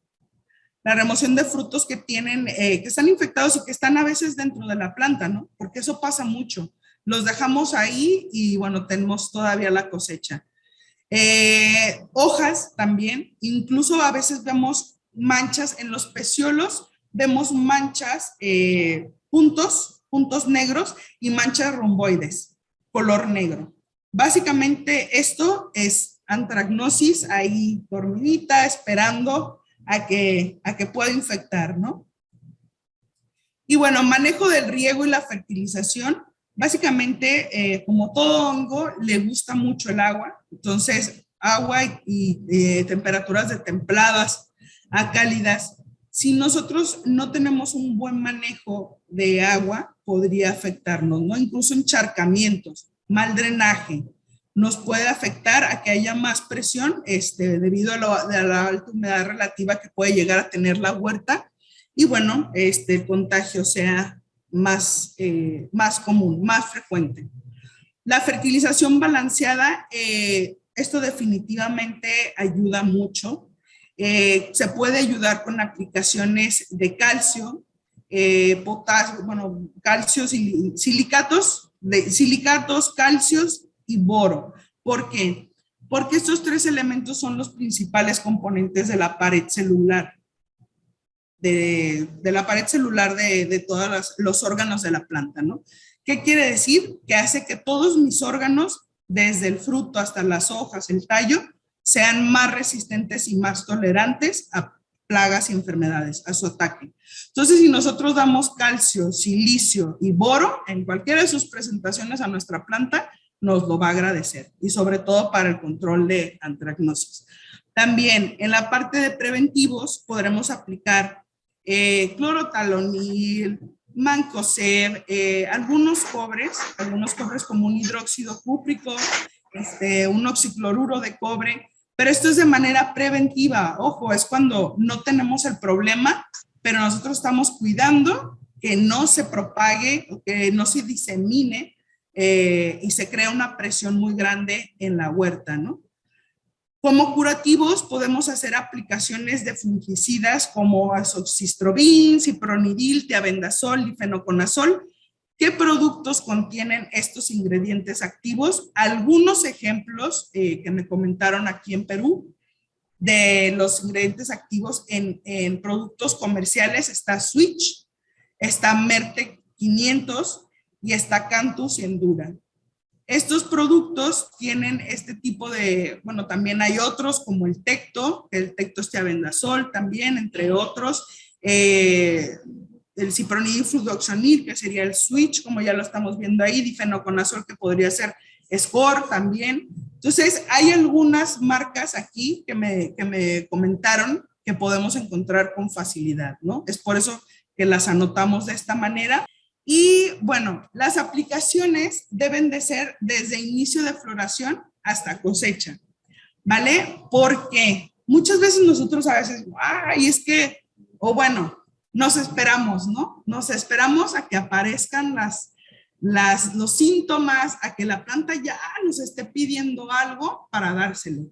que tienen, que están infectados y que están a veces dentro de la planta, ¿no? Porque eso pasa mucho. Los dejamos ahí y bueno, tenemos todavía la cosecha. Hojas también, incluso a veces vemos manchas en los peciolos, vemos manchas, puntos negros y manchas romboides, color negro. Básicamente esto es antracnosis ahí dormidita, esperando a que pueda infectar, ¿no? Y bueno, manejo del riego y la fertilización. Básicamente, como todo hongo, le gusta mucho el agua. Entonces, agua y temperaturas de templadas a cálidas. Si nosotros no tenemos un buen manejo de agua, podría afectarnos, ¿no? Incluso encharcamientos, mal drenaje, nos puede afectar a que haya más presión debido a la alta humedad relativa que puede llegar a tener la huerta y bueno, el contagio sea más común, más frecuente. La fertilización balanceada, esto definitivamente ayuda mucho. Se puede ayudar con aplicaciones de calcio, potasio, bueno, calcio, silicatos, calcios y boro. ¿Por qué? Porque estos tres elementos son los principales componentes de la pared celular de la pared celular de todos los órganos de la planta, ¿no? ¿Qué quiere decir? Que hace que todos mis órganos, desde el fruto hasta las hojas, el tallo, sean más resistentes y más tolerantes a plagas y enfermedades, a su ataque. Entonces, si nosotros damos calcio, silicio y boro en cualquiera de sus presentaciones a nuestra planta, nos lo va a agradecer y sobre todo para el control de antracnosis. También en la parte de preventivos podremos aplicar clorotalonil, mancozeb, algunos cobres como un hidróxido cúprico, un oxicloruro de cobre, pero esto es de manera preventiva. Ojo, es cuando no tenemos el problema, pero nosotros estamos cuidando que no se propague o que no se disemine y se crea una presión muy grande en la huerta, ¿no? Como curativos podemos hacer aplicaciones de fungicidas como azoxastrobin, cipronidil, tiabendazol, difenoconazol. ¿Qué productos contienen estos ingredientes activos? Algunos ejemplos que me comentaron aquí en Perú de los ingredientes activos en productos comerciales está Switch, está Merte 500 y está Cantus y Endura. Estos productos tienen este tipo de, bueno, también hay otros como el Tecto estiavendazol también, entre otros, el cipronil fludoxonil, que sería el switch, como ya lo estamos viendo ahí, difenoconazol, que podría ser Score también. Entonces, hay algunas marcas aquí que me comentaron que podemos encontrar con facilidad, ¿no? Es por eso que las anotamos de esta manera. Y bueno, las aplicaciones deben de ser desde inicio de floración hasta cosecha, ¿vale? Porque muchas veces nosotros a veces, ay, es que, o bueno, nos esperamos, ¿no? Nos esperamos a que aparezcan los síntomas, a que la planta ya nos esté pidiendo algo para dárselo.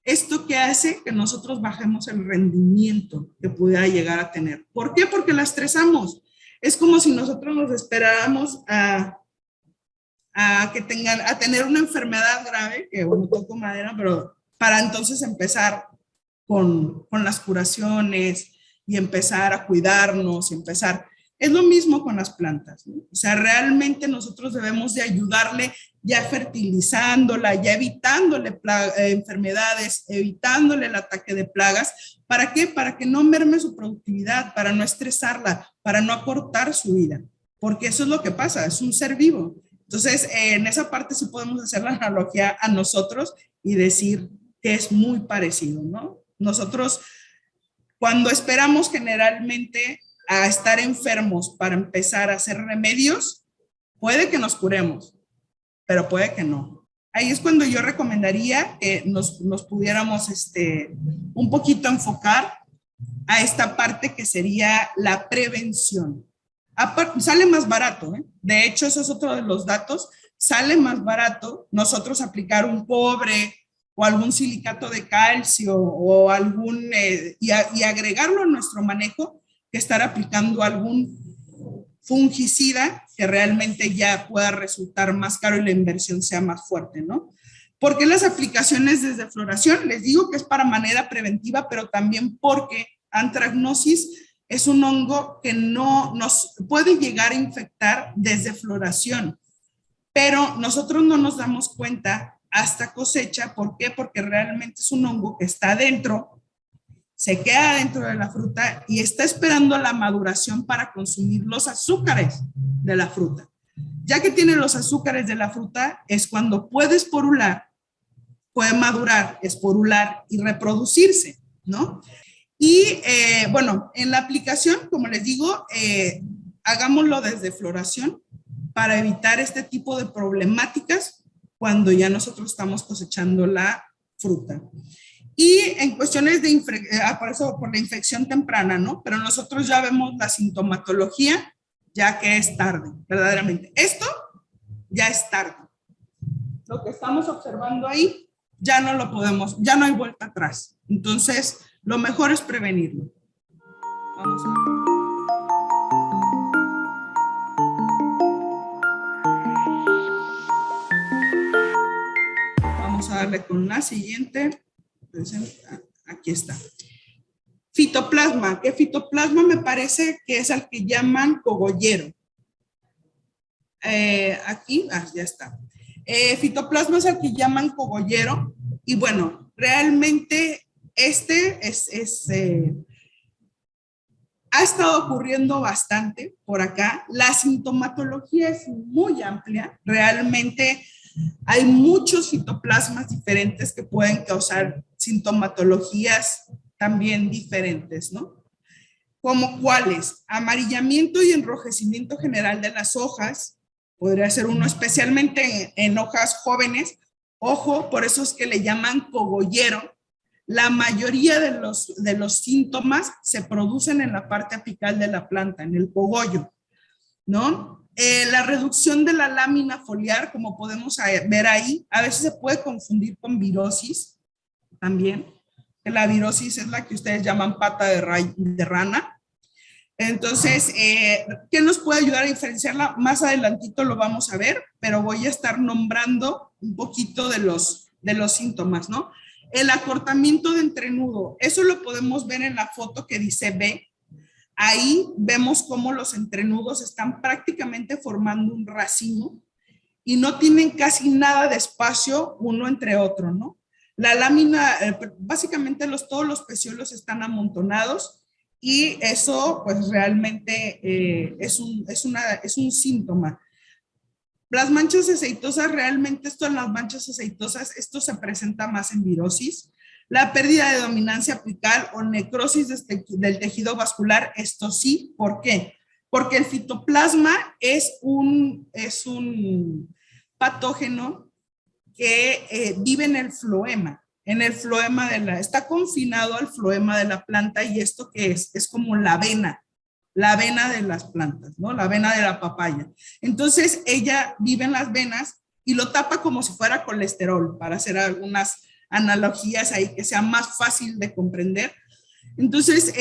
¿Esto qué hace? Que nosotros bajemos el rendimiento que pudiera llegar a tener. ¿Por qué? Porque la estresamos. Es como si nosotros nos esperáramos a tener una enfermedad grave, que bueno, toco madera, pero para entonces empezar con las curaciones y empezar a cuidarnos y empezar. Es lo mismo con las plantas, ¿no? O sea, realmente nosotros debemos de ayudarle ya fertilizándola, ya evitándole enfermedades, evitándole el ataque de plagas. ¿Para qué? Para que no merme su productividad, para no estresarla, para no acortar su vida, porque eso es lo que pasa, es un ser vivo. Entonces, en esa parte sí podemos hacer la analogía a nosotros y decir que es muy parecido, ¿no? Nosotros, cuando esperamos generalmente a estar enfermos para empezar a hacer remedios, puede que nos curemos, pero puede que no. Ahí es cuando yo recomendaría que nos pudiéramos un poquito enfocar a esta parte que sería la prevención. Sale más barato, ¿eh? De hecho, eso es otro de los datos. Sale más barato nosotros aplicar un cobre o algún silicato de calcio o algún, y agregarlo a nuestro manejo, que estar aplicando algún fungicida que realmente ya pueda resultar más caro y la inversión sea más fuerte, ¿no? ¿Por qué las aplicaciones desde floración? Les digo que es para manera preventiva, pero también porque Anthragnosis es un hongo que no nos puede llegar a infectar desde floración, pero nosotros no nos damos cuenta hasta cosecha. ¿Por qué? Porque realmente es un hongo que está dentro, se queda dentro de la fruta y está esperando la maduración para consumir los azúcares de la fruta. Ya que tiene los azúcares de la fruta, es cuando puede esporular, puede madurar, esporular y reproducirse, ¿no? Y bueno, en la aplicación, como les digo, hagámoslo desde floración para evitar este tipo de problemáticas cuando ya nosotros estamos cosechando la fruta. Y en cuestiones de, por eso, por la infección temprana, ¿no? Pero nosotros ya vemos la sintomatología, ya que es tarde, verdaderamente. Esto ya es tarde. Lo que estamos observando ahí, ya no lo podemos, ya no hay vuelta atrás. Entonces, lo mejor es prevenirlo. Vamos a ver. Vamos a darle con la siguiente. Aquí está. Fitoplasma. ¿Qué fitoplasma? Me parece que es al que llaman cogollero. Aquí, ya está. Fitoplasma es al que llaman cogollero. Y bueno, realmente ha estado ocurriendo bastante por acá. La sintomatología es muy amplia. Realmente hay muchos fitoplasmas diferentes que pueden causar sintomatologías también diferentes, ¿no? ¿Como cuáles? Amarillamiento y enrojecimiento general de las hojas. Podría ser uno especialmente en hojas jóvenes. Ojo, por eso es que le llaman cogollero. La mayoría de los síntomas se producen en la parte apical de la planta, en el cogollo, ¿no? La reducción de la lámina foliar, como podemos ver ahí, a veces se puede confundir con virosis también. La virosis es la que ustedes llaman pata de rana. Entonces, ¿qué nos puede ayudar a diferenciarla? Más adelantito lo vamos a ver, pero voy a estar nombrando un poquito de los síntomas, ¿no? El acortamiento de entrenudo, eso lo podemos ver en la foto que dice B. Ahí vemos cómo los entrenudos están prácticamente formando un racimo y no tienen casi nada de espacio uno entre otro, ¿no? La lámina, básicamente todos los pecíolos están amontonados y eso pues realmente es un síntoma. Las manchas aceitosas, realmente esto en las manchas aceitosas, esto se presenta más en virosis. La pérdida de dominancia apical o necrosis del tejido vascular, esto sí, ¿por qué? Porque el fitoplasma es un patógeno que vive en el floema está confinado al floema de la planta y esto que es como la vena de las plantas, ¿no? La vena de la papaya. Entonces ella vive en las venas y lo tapa como si fuera colesterol, para hacer algunas analogías ahí que sea más fácil de comprender. Entonces,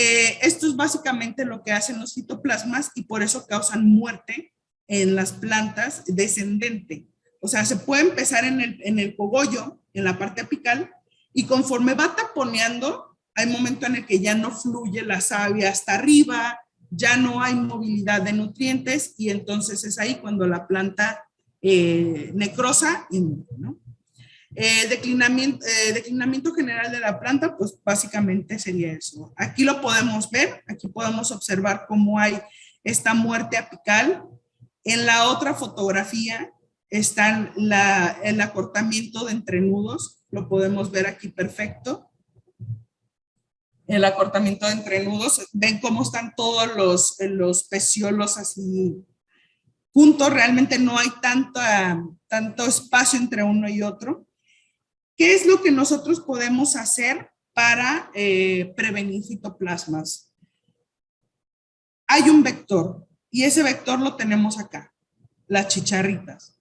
esto es básicamente lo que hacen los fitoplasmas y por eso causan muerte en las plantas descendente. O sea, se puede empezar en el cogollo, en la parte apical, y conforme va taponeando, hay momento en el que ya no fluye la savia hasta arriba, ya no hay movilidad de nutrientes y entonces es ahí cuando la planta necrosa y muere, ¿no? Declinamiento general de la planta, pues básicamente sería eso. Aquí lo podemos ver, aquí podemos observar cómo hay esta muerte apical. En la otra fotografía está el acortamiento de entrenudos, lo podemos ver aquí perfecto. El acortamiento de entrenudos, ven cómo están todos los pecíolos así juntos, realmente no hay tanto espacio entre uno y otro. ¿Qué es lo que nosotros podemos hacer para prevenir fitoplasmas? Hay un vector y ese vector lo tenemos acá, las chicharritas.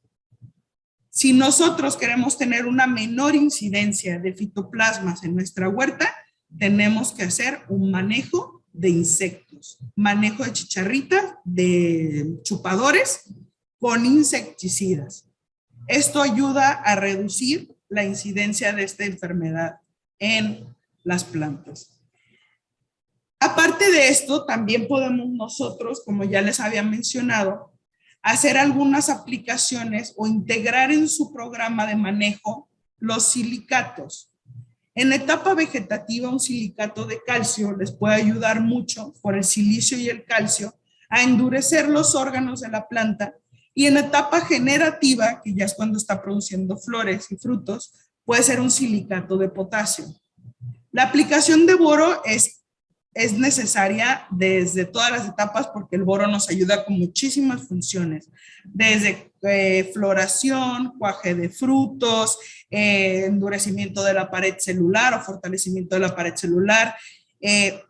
Si nosotros queremos tener una menor incidencia de fitoplasmas en nuestra huerta, tenemos que hacer un manejo de insectos, manejo de chicharritas, de chupadores con insecticidas. Esto ayuda a reducir la incidencia de esta enfermedad en las plantas. Aparte de esto, también podemos nosotros, como ya les había mencionado, hacer algunas aplicaciones o integrar en su programa de manejo los silicatos. En la etapa vegetativa, un silicato de calcio les puede ayudar mucho por el silicio y el calcio a endurecer los órganos de la planta. Y en la etapa generativa, que ya es cuando está produciendo flores y frutos, puede ser un silicato de potasio. La aplicación de boro es necesaria desde todas las etapas porque el boro nos ayuda con muchísimas funciones, desde floración, cuaje de frutos, endurecimiento de la pared celular o fortalecimiento de la pared celular,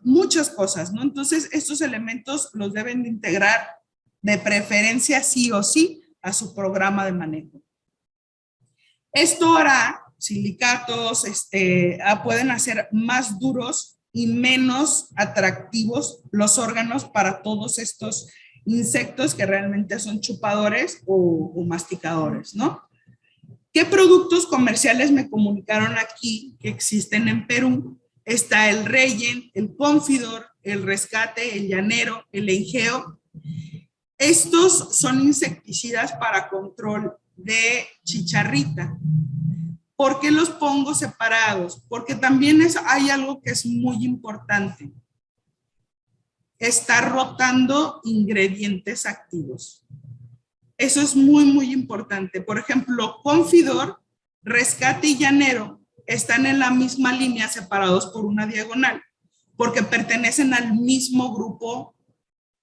muchas cosas, ¿no? Entonces, estos elementos los deben de integrar de preferencia sí o sí a su programa de manejo. Esto hará silicatos, pueden hacer más duros y menos atractivos los órganos para todos estos insectos que realmente son chupadores o masticadores, ¿no? ¿Qué productos comerciales me comunicaron aquí que existen en Perú? Está el Reyen, el Confidor, el Rescate, el Llanero, el Engeo. Estos son insecticidas para control de chicharrita. ¿Por qué los pongo separados? Porque también hay algo que es muy importante. Está rotando ingredientes activos. Eso es muy, muy importante. Por ejemplo, Confidor, Rescate y Llanero están en la misma línea separados por una diagonal, porque pertenecen al mismo grupo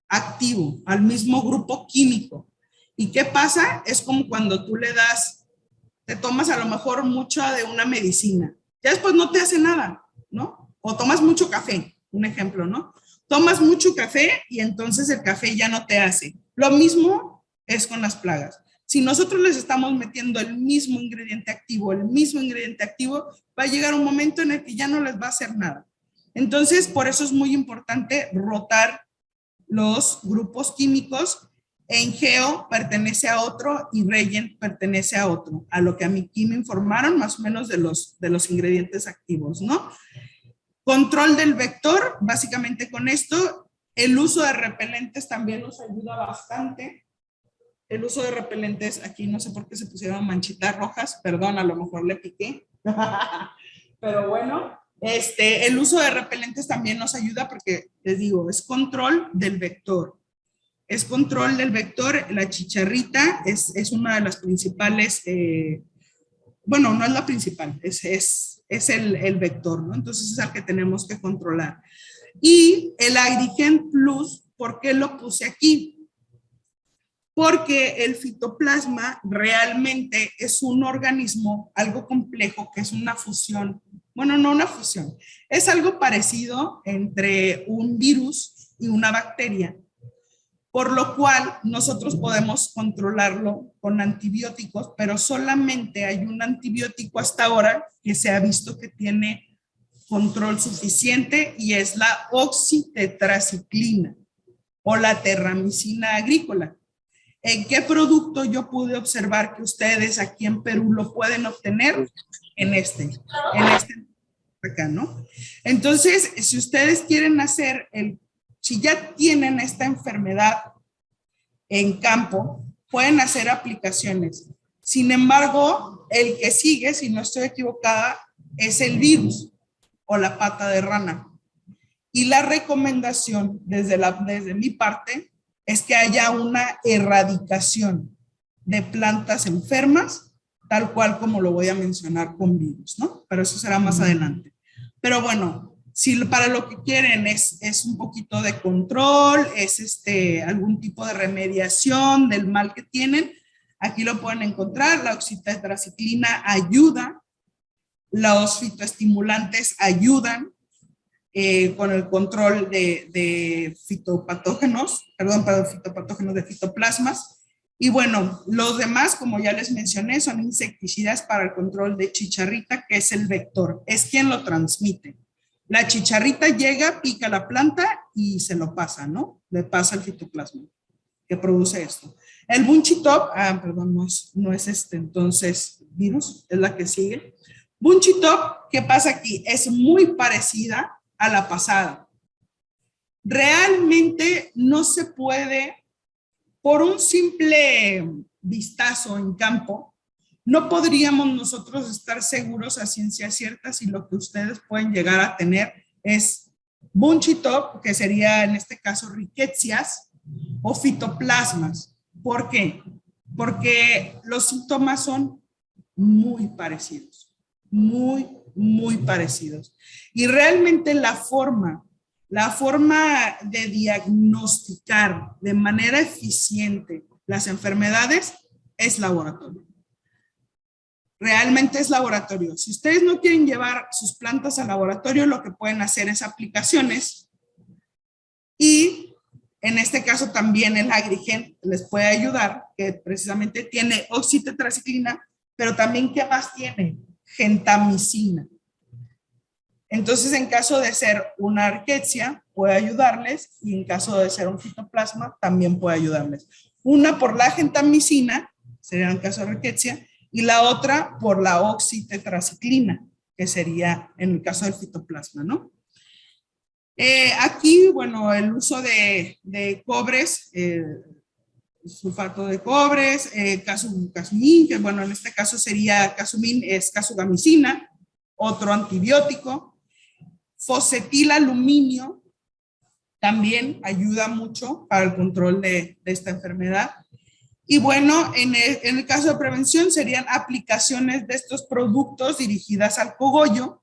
activo, al mismo grupo químico. ¿Y qué pasa? Es como cuando tú te tomas a lo mejor mucha de una medicina. Ya después no te hace nada, ¿no? O tomas mucho café, un ejemplo, ¿no? Tomas mucho café y entonces el café ya no te hace. Lo mismo es con las plagas. Si nosotros les estamos metiendo el mismo ingrediente activo, va a llegar un momento en el que ya no les va a hacer nada. Entonces, por eso es muy importante rotar los grupos químicos. Engeo pertenece a otro y Reyen pertenece a otro, a lo que a mí aquí me informaron más o menos de los ingredientes activos, ¿no? Control del vector, básicamente con esto, el uso de repelentes también nos ayuda bastante. el uso de repelentes, aquí no sé por qué se pusieron manchitas rojas, perdón, a lo mejor le piqué. Pero bueno, el uso de repelentes también nos ayuda porque, les digo, es control del vector. Es control del vector. La chicharrita es una de las principales, bueno, no es la principal, es el vector, ¿no? Entonces es el que tenemos que controlar. Y el Agrigen Plus, ¿por qué lo puse aquí? Porque el fitoplasma realmente es un organismo algo complejo, que es una fusión, bueno, no una fusión, es algo parecido entre un virus y una bacteria, por lo cual nosotros podemos controlarlo con antibióticos, pero solamente hay un antibiótico hasta ahora que se ha visto que tiene control suficiente y es la oxitetraciclina o la terramicina agrícola. ¿En qué producto yo pude observar que ustedes aquí en Perú lo pueden obtener? En este acá, ¿no? Entonces, si ustedes quieren hacer si ya tienen esta enfermedad en campo, pueden hacer aplicaciones. Sin embargo, el que sigue, si no estoy equivocada, es el virus o la pata de rana. Y la recomendación desde mi parte es que haya una erradicación de plantas enfermas, tal cual como lo voy a mencionar con virus, ¿no? Pero eso será más adelante. Pero bueno, si para lo que quieren es un poquito de control, es algún tipo de remediación del mal que tienen, aquí lo pueden encontrar. La oxitetraciclina ayuda, los fitoestimulantes ayudan, con el control de fitopatógenos, de fitoplasmas. Y bueno, los demás, como ya les mencioné, son insecticidas para el control de chicharrita, que es el vector, es quien lo transmite. La chicharrita llega, pica la planta y se lo pasa, ¿no? Le pasa el fitoplasma que produce esto. El Bunchy Top, perdón, no es entonces virus, es la que sigue. Bunchy Top, ¿qué pasa aquí? Es muy parecida a la pasada. Realmente no se puede, por un simple vistazo en campo, no podríamos nosotros estar seguros a ciencia cierta si lo que ustedes pueden llegar a tener es Bunchy Top, que sería en este caso riquecias o fitoplasmas. ¿Por qué? Porque los síntomas son muy parecidos, muy parecidos. Y realmente la forma de diagnosticar de manera eficiente las enfermedades es laboratorio. Realmente es laboratorio. Si ustedes no quieren llevar sus plantas al laboratorio, lo que pueden hacer es aplicaciones. Y en este caso también el Agrigen les puede ayudar, que precisamente tiene oxitetraciclina, pero también, ¿qué más tiene? Gentamicina. Entonces, en caso de ser una rickettsia, puede ayudarles, y en caso de ser un fitoplasma, también puede ayudarles. Una por la gentamicina, sería en el caso de rickettsia, y la otra por la oxitetraciclina, que sería en el caso del fitoplasma, ¿no? Aquí, bueno, el uso de cobres, sulfato de cobres, casumín, que bueno, en este caso sería casumín, es casugamicina, otro antibiótico. Fosfetilaluminio también ayuda mucho para el control de esta enfermedad. Y bueno, en el caso de prevención serían aplicaciones de estos productos dirigidas al cogollo.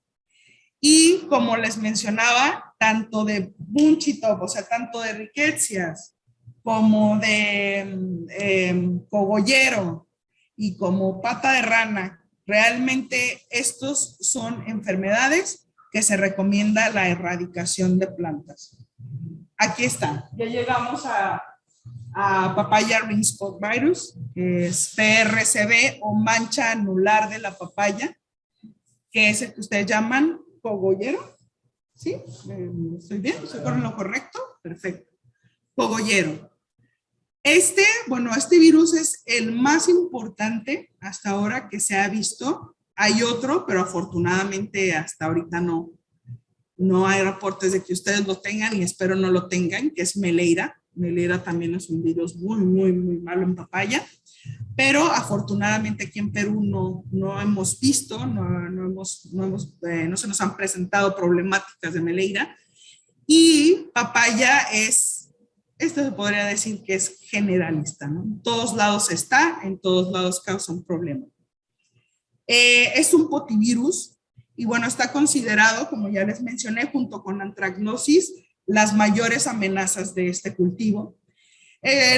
Y como les mencionaba, tanto de Bunchy Top, o sea, tanto de riquecias como de cogollero y como pata de rana, realmente estos son enfermedades que se recomienda la erradicación de plantas. Aquí está, ya llegamos a papaya ring spot virus, que es PRCB o mancha anular de la papaya, que es el que ustedes llaman cogollero. ¿Sí? ¿Estoy bien? ¿Estoy con lo correcto? Perfecto. Cogollero. Este virus es el más importante hasta ahora que se ha visto. Hay otro, pero afortunadamente hasta ahorita no hay reportes de que ustedes lo tengan y espero no lo tengan, que es Meleira. Melera también es un virus muy, muy, muy malo en papaya, pero afortunadamente aquí en Perú no hemos visto, no se nos han presentado problemáticas de Melera. Y papaya esto se podría decir que es generalista, ¿no? En todos lados está, en todos lados causa un problema. Es un potivirus y bueno, está considerado, como ya les mencioné, junto con antracnosis, las mayores amenazas de este cultivo.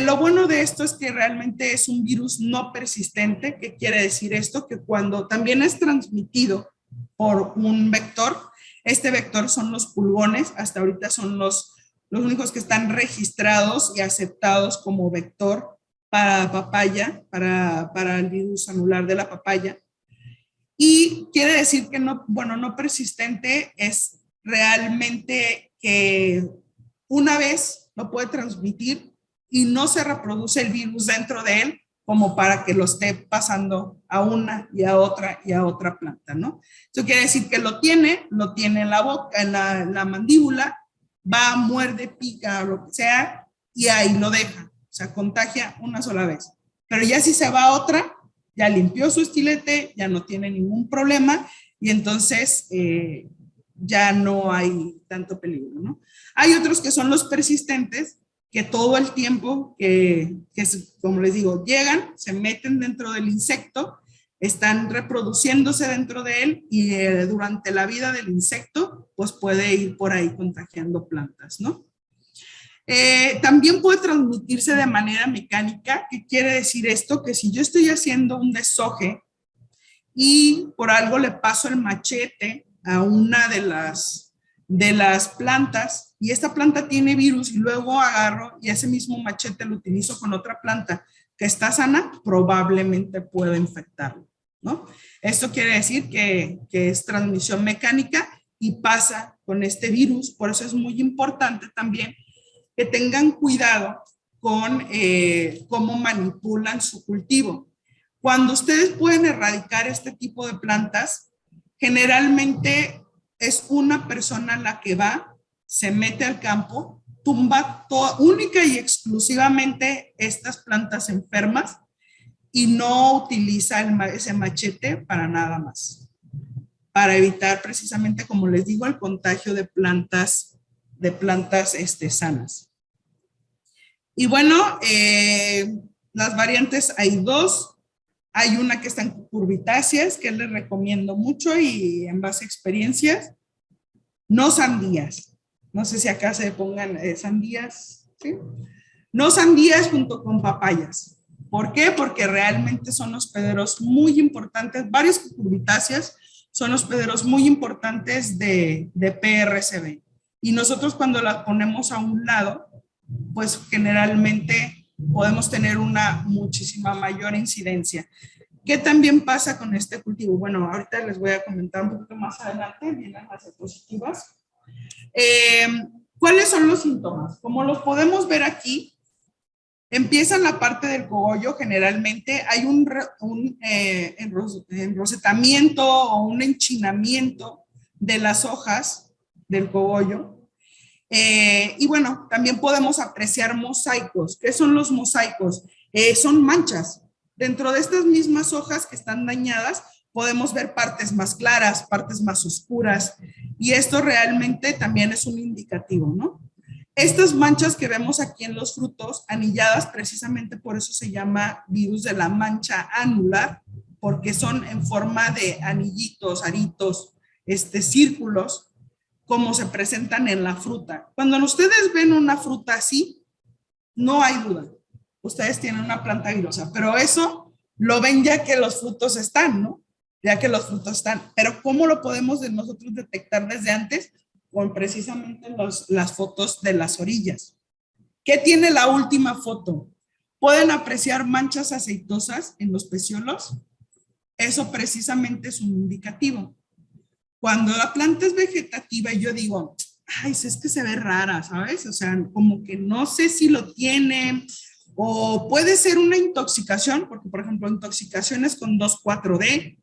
Lo bueno de esto es que realmente es un virus no persistente. ¿Qué quiere decir esto? Que cuando también es transmitido por un vector, este vector son los pulgones, hasta ahorita son los únicos que están registrados y aceptados como vector para papaya, para el virus anular de la papaya. Y quiere decir que no, bueno, no persistente es realmente que una vez lo puede transmitir y no se reproduce el virus dentro de él como para que lo esté pasando a una y a otra planta, ¿no? Eso quiere decir que lo tiene en la boca, en la mandíbula, va, muerde, pica, lo que sea, y ahí lo deja. O sea, contagia una sola vez. Pero ya si se va a otra, ya limpió su estilete, ya no tiene ningún problema y entonces ya no hay tanto peligro, ¿no? Hay otros que son los persistentes, que todo el tiempo como les digo, llegan, se meten dentro del insecto, están reproduciéndose dentro de él y durante la vida del insecto, pues puede ir por ahí contagiando plantas, ¿no? También puede transmitirse de manera mecánica. ¿Qué quiere decir esto? Que si yo estoy haciendo un deshoje y por algo le paso el machete a una de las plantas y esta planta tiene virus y luego agarro y ese mismo machete lo utilizo con otra planta que está sana, probablemente pueda infectarlo, ¿no? Esto quiere decir que es transmisión mecánica y pasa con este virus. Por eso es muy importante también que tengan cuidado con cómo manipulan su cultivo. Cuando ustedes pueden erradicar este tipo de plantas, generalmente es una persona la que va, se mete al campo, tumba única y exclusivamente estas plantas enfermas y no utiliza ese machete para nada más, para evitar precisamente, como les digo, el contagio de plantas sanas. Y bueno, las variantes hay dos. Hay una que está en cucurbitáceas, que les recomiendo mucho y en base a experiencias. No sandías. No sé si acá se pongan sandías, ¿sí? No sandías junto con papayas. ¿Por qué? Porque realmente son hospederos muy importantes. Varias cucurbitáceas son hospederos muy importantes de PRCB. Y nosotros cuando las ponemos a un lado, pues generalmente podemos tener una muchísima mayor incidencia. ¿Qué también pasa con este cultivo? Bueno, ahorita les voy a comentar un poquito más adelante, vienen las diapositivas. ¿Cuáles son los síntomas? Como los podemos ver aquí, empieza en la parte del cogollo, generalmente hay un enrosetamiento o un enchinamiento de las hojas del cogollo. Y bueno, también podemos apreciar mosaicos. ¿Qué son los mosaicos? Son manchas. Dentro de estas mismas hojas que están dañadas, podemos ver partes más claras, partes más oscuras. Y esto realmente también es un indicativo, ¿no? Estas manchas que vemos aquí en los frutos, anilladas, precisamente por eso se llama virus de la mancha anular, porque son en forma de anillitos, aritos, círculos, como se presentan en la fruta. Cuando ustedes ven una fruta así, no hay duda. Ustedes tienen una planta virosa, pero eso lo ven ya que los frutos están, ¿no? Ya que los frutos están. Pero ¿cómo lo podemos nosotros detectar desde antes? Con precisamente las fotos de las orillas. ¿Qué tiene la última foto? ¿Pueden apreciar manchas aceitosas en los peciolos? Eso precisamente es un indicativo. Cuando la planta es vegetativa, yo digo, ay, es que se ve rara, ¿sabes? O sea, como que no sé si lo tiene, o puede ser una intoxicación, porque por ejemplo, intoxicaciones con 2,4-D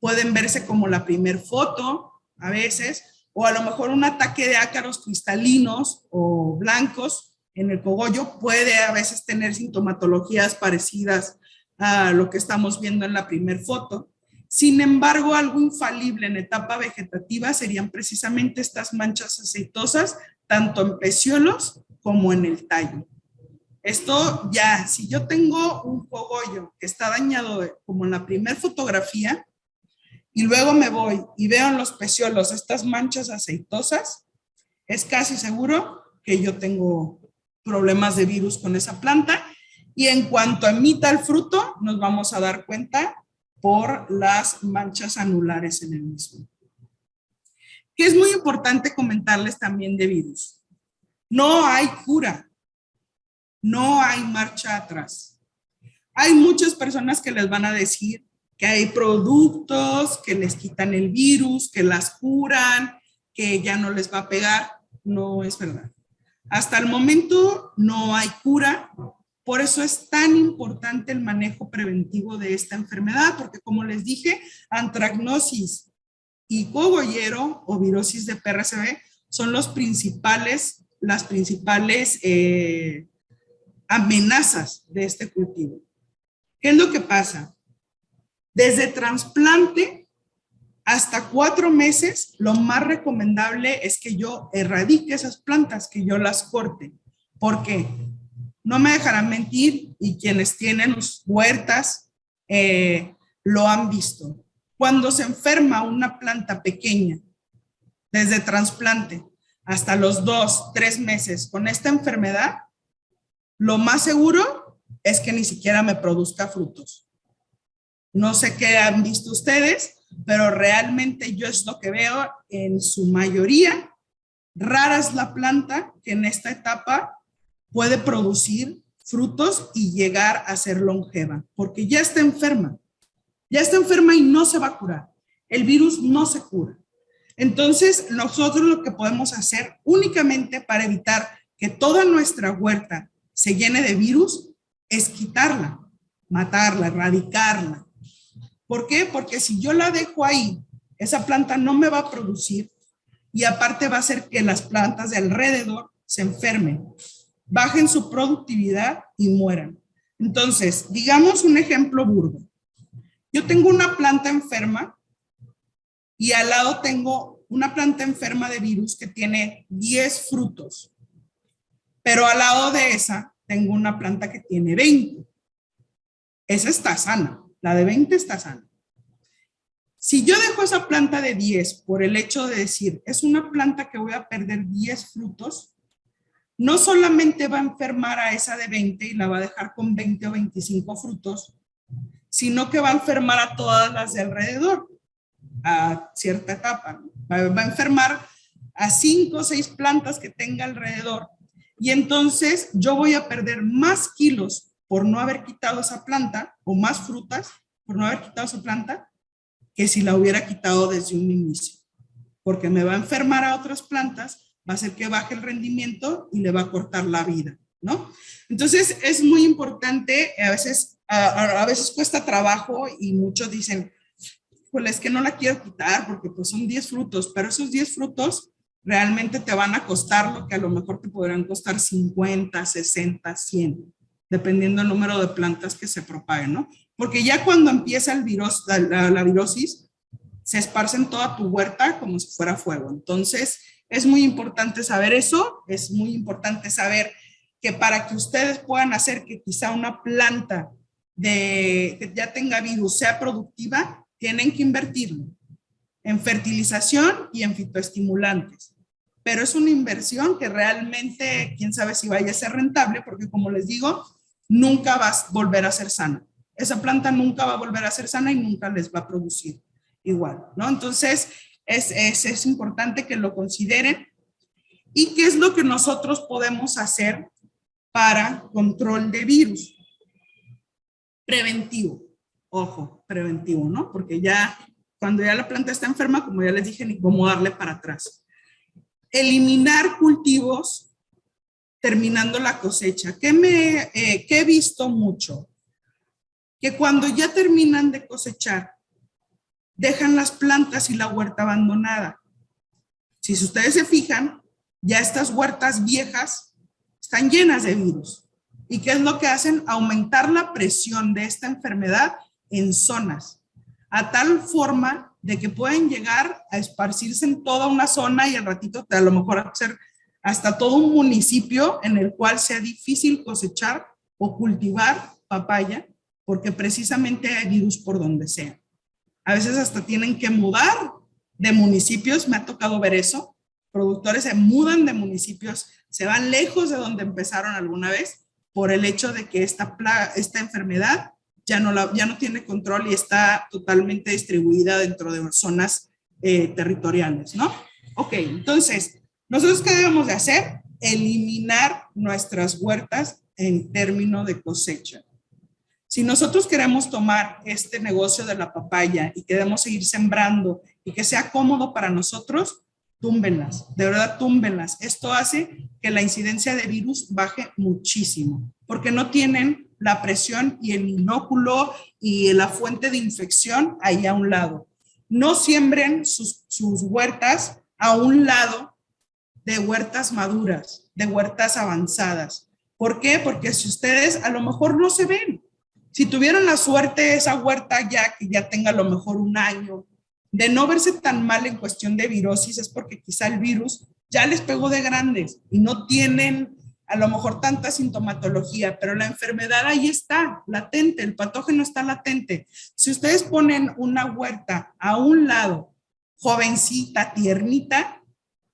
pueden verse como la primer foto a veces, o a lo mejor un ataque de ácaros cristalinos o blancos en el cogollo puede a veces tener sintomatologías parecidas a lo que estamos viendo en la primera foto. Sin embargo, algo infalible en etapa vegetativa serían precisamente estas manchas aceitosas, tanto en pecíolos como en el tallo. Esto ya, si yo tengo un cogollo que está dañado como en la primera fotografía, y luego me voy y veo en los pecíolos estas manchas aceitosas, es casi seguro que yo tengo problemas de virus con esa planta. Y en cuanto emita el fruto, nos vamos a dar cuenta por las manchas anulares en el mismo. Que es muy importante comentarles también de virus. No hay cura, no hay marcha atrás. Hay muchas personas que les van a decir que hay productos que les quitan el virus, que las curan, que ya no les va a pegar. No es verdad. Hasta el momento no hay cura. Por eso es tan importante el manejo preventivo de esta enfermedad, porque como les dije, antracnosis y cogollero o virosis de PRCB son las principales amenazas de este cultivo. ¿Qué es lo que pasa? Desde trasplante hasta 4 meses, lo más recomendable es que yo erradique esas plantas, que yo las corte. ¿Por qué? No me dejarán mentir, y quienes tienen huertas lo han visto. Cuando se enferma una planta pequeña, desde trasplante hasta los 2, 3 meses con esta enfermedad, lo más seguro es que ni siquiera me produzca frutos. No sé qué han visto ustedes, pero realmente yo es lo que veo en su mayoría. Rara es la planta que en esta etapa puede producir frutos y llegar a ser longeva, porque ya está enferma y no se va a curar. El virus no se cura. Entonces, nosotros lo que podemos hacer únicamente para evitar que toda nuestra huerta se llene de virus es quitarla, matarla, erradicarla. ¿Por qué? Porque si yo la dejo ahí, esa planta no me va a producir y aparte va a hacer que las plantas de alrededor se enfermen, bajen su productividad y mueran. Entonces, digamos un ejemplo burdo. Yo tengo una planta enferma y al lado tengo una planta enferma de virus que tiene 10 frutos, pero al lado de esa tengo una planta que tiene 20. Esa está sana, la de 20 está sana. Si yo dejo esa planta de 10 por el hecho de decir, es una planta que voy a perder 10 frutos, no solamente va a enfermar a esa de 20 y la va a dejar con 20 o 25 frutos, sino que va a enfermar a todas las de alrededor a cierta etapa. Va a enfermar a 5 o 6 plantas que tenga alrededor. Y entonces yo voy a perder más kilos por no haber quitado esa planta, o más frutas por no haber quitado esa planta, que si la hubiera quitado desde un inicio. Porque me va a enfermar a otras plantas, va a hacer que baje el rendimiento y le va a cortar la vida, ¿no? Entonces es muy importante, a veces cuesta trabajo y muchos dicen, pues es que no la quiero quitar porque pues son 10 frutos, pero esos 10 frutos realmente te van a costar lo que a lo mejor te podrán costar 50, 60, 100, dependiendo del número de plantas que se propaguen, ¿no? Porque ya cuando empieza la virosis, se esparce en toda tu huerta como si fuera fuego. Entonces, es muy importante saber eso, es muy importante saber que para que ustedes puedan hacer que quizá una planta que ya tenga virus sea productiva, tienen que invertirlo en fertilización y en fitoestimulantes. Pero es una inversión que realmente, quién sabe si vaya a ser rentable, porque como les digo, nunca va a volver a ser sana. Esa planta nunca va a volver a ser sana y nunca les va a producir igual, ¿no? Entonces, es importante que lo consideren. ¿Y qué es lo que nosotros podemos hacer para control de virus? Preventivo. Ojo, preventivo, ¿no? Porque ya, cuando ya la planta está enferma, como ya les dije, ni cómo darle para atrás. Eliminar cultivos terminando la cosecha. ¿Qué he visto mucho? Que cuando ya terminan de cosechar, dejan las plantas y la huerta abandonada. Si ustedes se fijan, ya estas huertas viejas están llenas de virus. ¿Y qué es lo que hacen? Aumentar la presión de esta enfermedad en zonas, a tal forma de que pueden llegar a esparcirse en toda una zona y al ratito a lo mejor hacer hasta todo un municipio en el cual sea difícil cosechar o cultivar papaya, porque precisamente hay virus por donde sea. A veces hasta tienen que mudar de municipios, me ha tocado ver eso. Productores se mudan de municipios, se van lejos de donde empezaron alguna vez por el hecho de que esta enfermedad ya no tiene control y está totalmente distribuida dentro de zonas territoriales, ¿no? Ok, entonces, ¿nosotros qué debemos de hacer? Eliminar nuestras huertas en términos de cosecha. Si nosotros queremos tomar este negocio de la papaya y queremos seguir sembrando y que sea cómodo para nosotros, túmbenlas, de verdad túmbenlas. Esto hace que la incidencia de virus baje muchísimo, porque no tienen la presión y el inóculo y la fuente de infección ahí a un lado. No siembren sus huertas a un lado de huertas maduras, de huertas avanzadas. ¿Por qué? Porque si ustedes a lo mejor no se ven, si tuvieran la suerte esa huerta que ya tenga a lo mejor un año, de no verse tan mal en cuestión de virosis, es porque quizá el virus ya les pegó de grandes y no tienen a lo mejor tanta sintomatología, pero la enfermedad ahí está, latente, el patógeno está latente. Si ustedes ponen una huerta a un lado, jovencita, tiernita,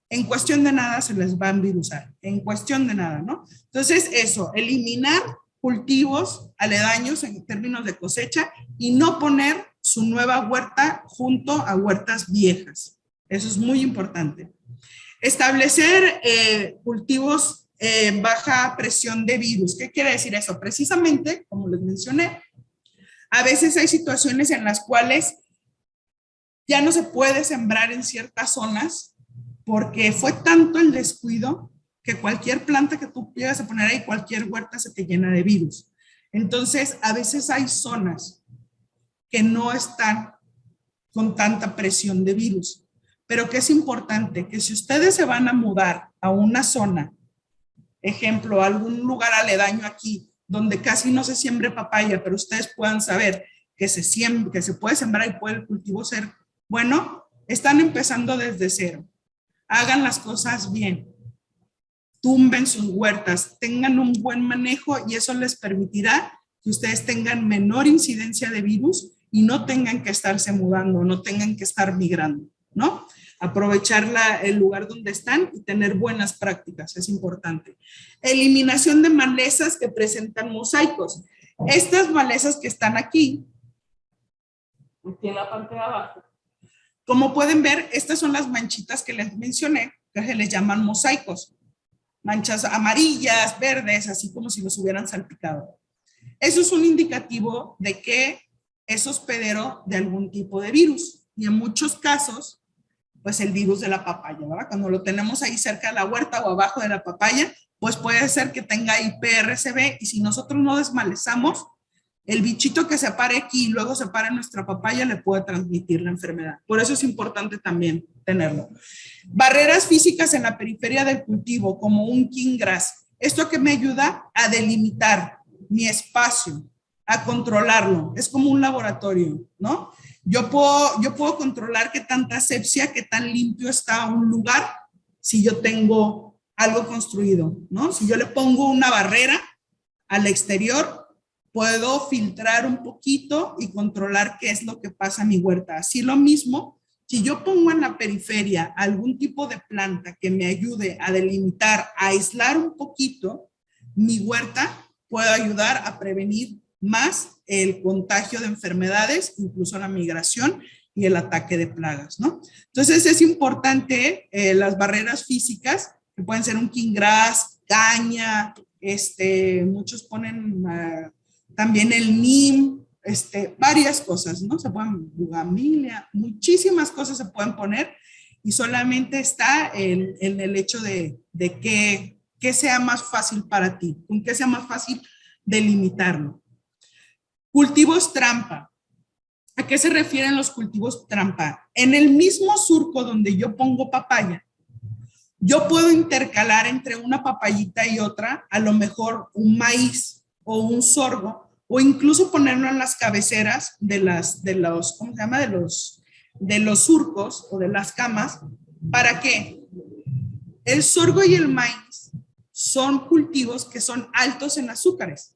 en cuestión de nada se les va a envirusar, en cuestión de nada, ¿no? Entonces eso, eliminar cultivos aledaños en términos de cosecha y no poner su nueva huerta junto a huertas viejas. Eso es muy importante. Establecer cultivos baja presión de virus. ¿Qué quiere decir eso? Precisamente, como les mencioné, a veces hay situaciones en las cuales ya no se puede sembrar en ciertas zonas porque fue tanto el descuido que cualquier planta que tú llegas a poner ahí, cualquier huerta se te llena de virus. Entonces, a veces hay zonas que no están con tanta presión de virus, pero que es importante que si ustedes se van a mudar a una zona, ejemplo, algún lugar aledaño aquí, donde casi no se siembre papaya, pero ustedes puedan saber que se puede sembrar y puede el cultivo ser bueno, están empezando desde cero. Hagan las cosas bien. Tumben sus huertas, tengan un buen manejo y eso les permitirá que ustedes tengan menor incidencia de virus y no tengan que estarse mudando, no tengan que estar migrando, ¿no? Aprovechar el lugar donde están y tener buenas prácticas, es importante. Eliminación de malezas que presentan mosaicos. Estas malezas que están aquí en la parte de abajo, como pueden ver, estas son las manchitas que les mencioné, que se les llaman mosaicos. Manchas amarillas, verdes, así como si los hubieran salpicado. Eso es un indicativo de que es hospedero de algún tipo de virus. Y en muchos casos, pues el virus de la papaya, ¿verdad? Cuando lo tenemos ahí cerca de la huerta o abajo de la papaya, pues puede ser que tenga IPRCB y si nosotros no desmalezamos, el bichito que se pare aquí y luego se para en nuestra papaya le puede transmitir la enfermedad. Por eso es importante también tenerlo. Barreras físicas en la periferia del cultivo, como un king grass. Esto que me ayuda a delimitar mi espacio, a controlarlo. Es como un laboratorio, ¿no? Yo puedo controlar qué tanta asepsia, qué tan limpio está un lugar si yo tengo algo construido, ¿no? Si yo le pongo una barrera al exterior, puedo filtrar un poquito y controlar qué es lo que pasa en mi huerta. Así lo mismo, si yo pongo en la periferia algún tipo de planta que me ayude a delimitar, a aislar un poquito mi huerta, puedo ayudar a prevenir más el contagio de enfermedades, incluso la migración y el ataque de plagas, ¿no? Entonces es importante las barreras físicas, que pueden ser un king grass, caña, muchos ponen también el neem, varias cosas, ¿no? Se pueden, bugamilia, muchísimas cosas se pueden poner y solamente está en el hecho de que sea más fácil para ti, con que sea más fácil delimitarlo. Cultivos trampa. ¿A qué se refieren los cultivos trampa? En el mismo surco donde yo pongo papaya, Yo puedo intercalar entre una papayita y otra, a lo mejor un maíz o un sorgo, o incluso ponerlo en las cabeceras ¿cómo se llama? De los surcos o de las camas. ¿Para qué? El sorgo y el maíz son cultivos que son altos en azúcares,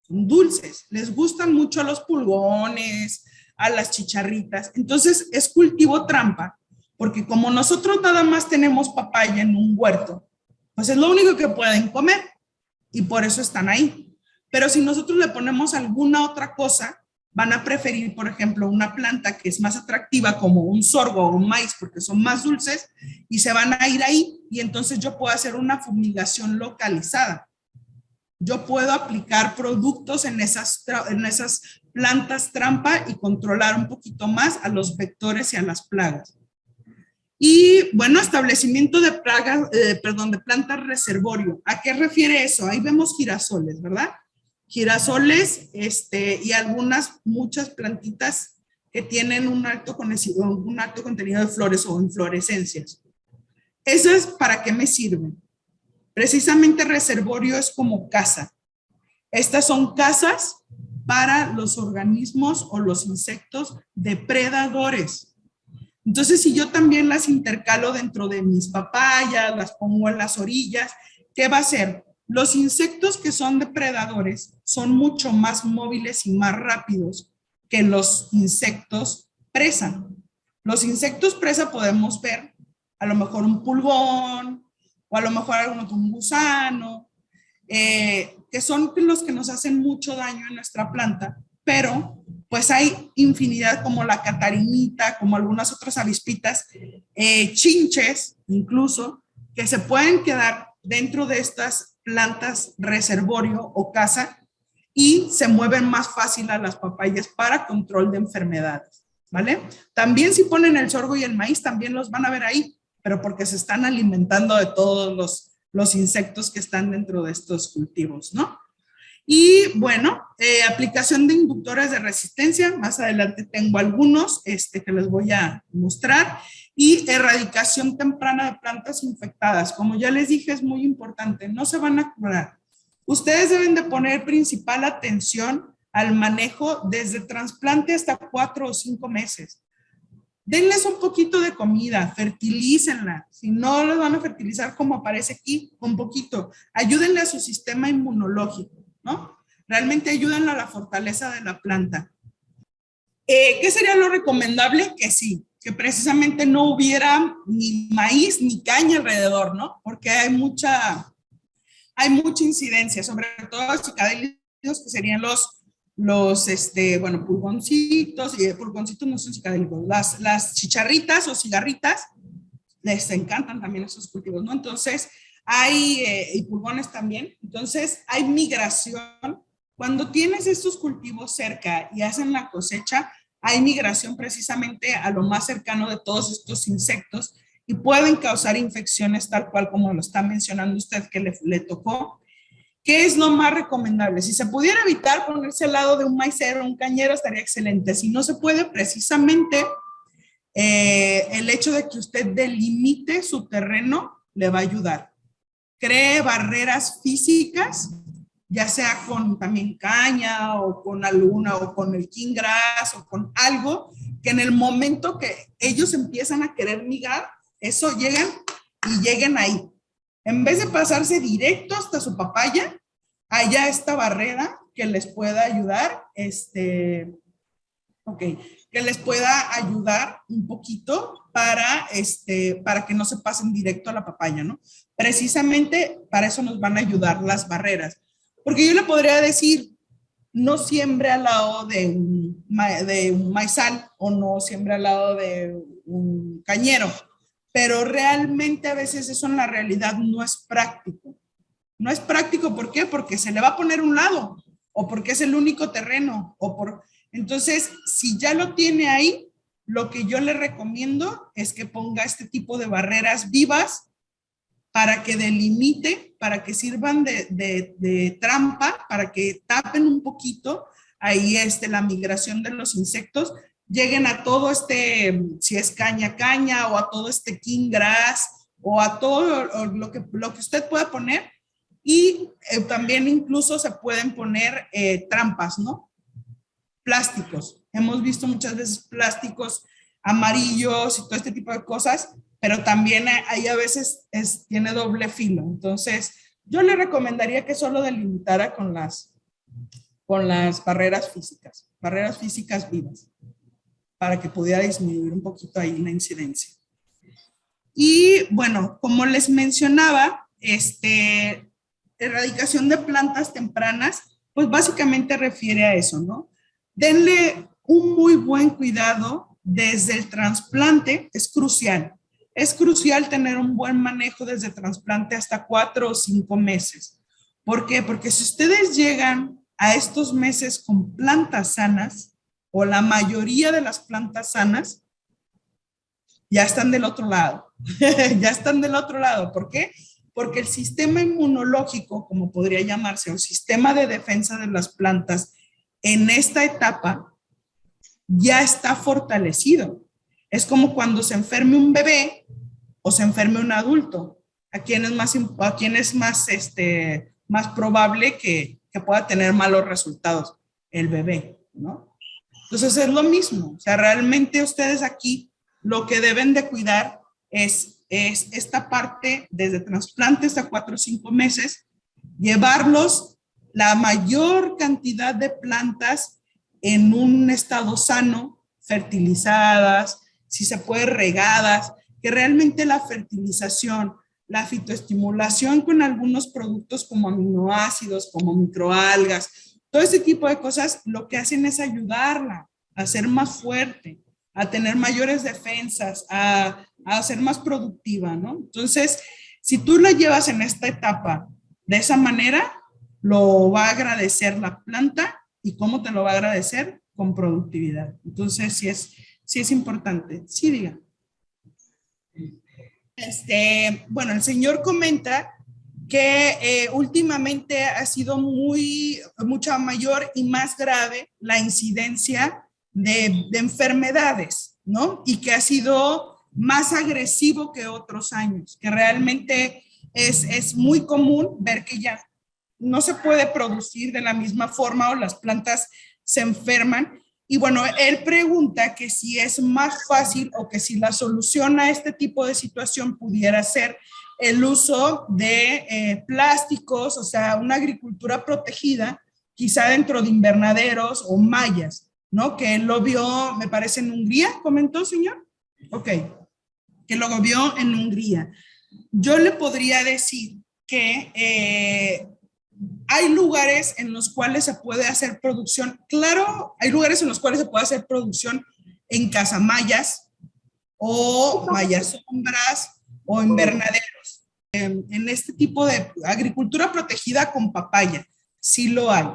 son dulces, les gustan mucho a los pulgones, a las chicharritas. Entonces es cultivo trampa, porque como nosotros nada más tenemos papaya en un huerto, pues es lo único que pueden comer y por eso están ahí. Pero si nosotros le ponemos alguna otra cosa, van a preferir, por ejemplo, una planta que es más atractiva como un sorgo o un maíz porque son más dulces y se van a ir ahí y entonces yo puedo hacer una fumigación localizada. Yo puedo aplicar productos en esas plantas trampa y controlar un poquito más a los vectores y a las plagas. Y bueno, establecimiento de plagas, de plantas reservorio. ¿A qué refiere eso? Ahí vemos girasoles, ¿verdad? Girasoles y muchas plantitas que tienen un alto contenido de flores o inflorescencias. ¿Esas para qué me sirven? Precisamente reservorio es como casa. Estas son casas para los organismos o los insectos depredadores. Entonces, si yo también las intercalo dentro de mis papayas, las pongo en las orillas, ¿qué va a hacer? Los insectos que son depredadores son mucho más móviles y más rápidos que los insectos presa. Los insectos presa podemos ver a lo mejor un pulgón o a lo mejor un gusano, que son los que nos hacen mucho daño en nuestra planta, pero pues hay infinidad como la catarinita, como algunas otras avispitas, chinches incluso, que se pueden quedar dentro de estas plantas reservorio o casa y se mueven más fácil a las papayas para control de enfermedades, ¿vale? También si ponen el sorgo y el maíz, también los van a ver ahí, pero porque se están alimentando de todos los insectos que están dentro de estos cultivos, ¿no? Y bueno, aplicación de inductores de resistencia, más adelante tengo algunos que les voy a mostrar, y erradicación temprana de plantas infectadas. Como ya les dije, es muy importante, no se van a curar. Ustedes deben de poner principal atención al manejo desde trasplante hasta 4 o 5 meses. Denles un poquito de comida, fertilícenla. Si no les van a fertilizar como aparece aquí, con poquito. Ayúdenle a su sistema inmunológico, ¿no? Realmente ayudan a la fortaleza de la planta. ¿Qué sería lo recomendable? Que sí, que precisamente no hubiera ni maíz ni caña alrededor, ¿no? Porque hay mucha incidencia, sobre todo psicadélicos, que serían pulgoncitos, y pulgoncitos no son psicadélicos, las chicharritas o cigarritas, les encantan también esos cultivos, ¿no? Entonces, y pulgones también, entonces hay migración. Cuando tienes estos cultivos cerca y hacen la cosecha, hay migración precisamente a lo más cercano de todos estos insectos y pueden causar infecciones tal cual como lo está mencionando usted que le tocó. ¿Qué es lo más recomendable? Si se pudiera evitar ponerse al lado de un maicero o un cañero, estaría excelente. Si no se puede, precisamente el hecho de que usted delimite su terreno le va a ayudar. Cree barreras físicas, ya sea con también caña o con alguna o con el king grass o con algo que en el momento que ellos empiezan a querer migrar, eso lleguen ahí. En vez de pasarse directo hasta su papaya, haya esta barrera que les pueda ayudar, que les pueda ayudar un poquito para que no se pasen directo a la papaya, ¿no? Precisamente para eso nos van a ayudar las barreras. Porque yo le podría decir, no siembre al lado de un maizal o no siembre al lado de un cañero, pero realmente a veces eso en la realidad no es práctico. No es práctico, ¿por qué? Porque se le va a poner un lado o porque es el único terreno entonces, si ya lo tiene ahí, lo que yo le recomiendo es que ponga este tipo de barreras vivas para que delimite, para que sirvan de trampa, para que tapen un poquito ahí la migración de los insectos, lleguen a todo si es caña o a todo king grass o a todo lo que usted pueda poner. Y también incluso se pueden poner trampas, ¿no? Plásticos. Hemos visto muchas veces plásticos amarillos y todo este tipo de cosas, pero también ahí a veces tiene doble filo. Entonces, yo le recomendaría que solo delimitara con las barreras físicas vivas, para que pudiera disminuir un poquito ahí la incidencia. Y bueno, como les mencionaba, erradicación de plantas tempranas, pues básicamente refiere a eso, ¿no? Denle un muy buen cuidado desde el trasplante, es crucial. Es crucial tener un buen manejo desde el trasplante hasta 4 o 5 meses. ¿Por qué? Porque si ustedes llegan a estos meses con plantas sanas, o la mayoría de las plantas sanas, ya están del otro lado. Ya están del otro lado. ¿Por qué? Porque el sistema inmunológico, como podría llamarse, o sistema de defensa de las plantas, en esta etapa ya está fortalecido. Es como cuando se enferme un bebé o se enferme un adulto. ¿A quién es más probable que pueda tener malos resultados? El bebé, ¿no? Entonces es lo mismo. O sea, realmente ustedes aquí lo que deben de cuidar es esta parte desde trasplante hasta 4 o 5 meses, llevarlos la mayor cantidad de plantas en un estado sano, fertilizadas, si se puede regadas, que realmente la fertilización, la fitoestimulación con algunos productos como aminoácidos, como microalgas, todo ese tipo de cosas, lo que hacen es ayudarla a ser más fuerte, a tener mayores defensas, a ser más productiva, ¿no? Entonces, si tú la llevas en esta etapa de esa manera, lo va a agradecer la planta. ¿Y cómo te lo va a agradecer? Con productividad. Entonces, sí es importante. Sí, diga. Bueno, el señor comenta que últimamente ha sido mucha mayor y más grave la incidencia de enfermedades, ¿no? Y que ha sido más agresivo que otros años, que realmente es muy común ver que ya no se puede producir de la misma forma o las plantas se enferman. Y bueno, él pregunta que si es más fácil o que si la solución a este tipo de situación pudiera ser el uso de plásticos, o sea, una agricultura protegida, quizá dentro de invernaderos o mallas, ¿no? Que él lo vio, me parece, en Hungría, ¿comentó, señor? Ok, que lo vio en Hungría. Yo le podría decir que hay lugares en los cuales se puede hacer producción. Claro, hay lugares en los cuales se puede hacer producción en casamayas o mallas sombras o invernaderos. En este tipo de agricultura protegida con papaya, sí lo hay.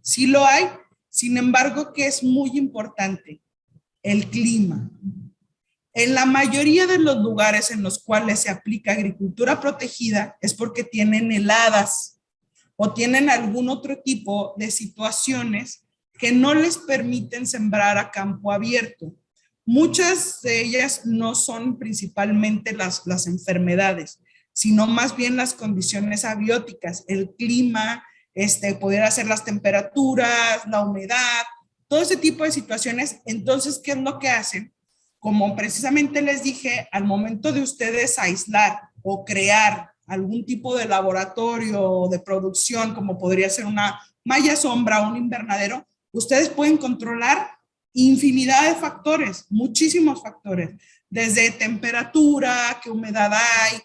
Sí lo hay. Sin embargo, que es muy importante, el clima. En la mayoría de los lugares en los cuales se aplica agricultura protegida es porque tienen heladas o tienen algún otro tipo de situaciones que no les permiten sembrar a campo abierto. Muchas de ellas no son principalmente las enfermedades, sino más bien las condiciones abióticas, el clima, poder ser las temperaturas, la humedad, todo ese tipo de situaciones. Entonces, ¿qué es lo que hacen? Como precisamente les dije, al momento de ustedes aislar o crear algún tipo de laboratorio de producción, como podría ser una malla sombra o un invernadero, ustedes pueden controlar infinidad de factores, muchísimos factores, desde temperatura, qué humedad hay,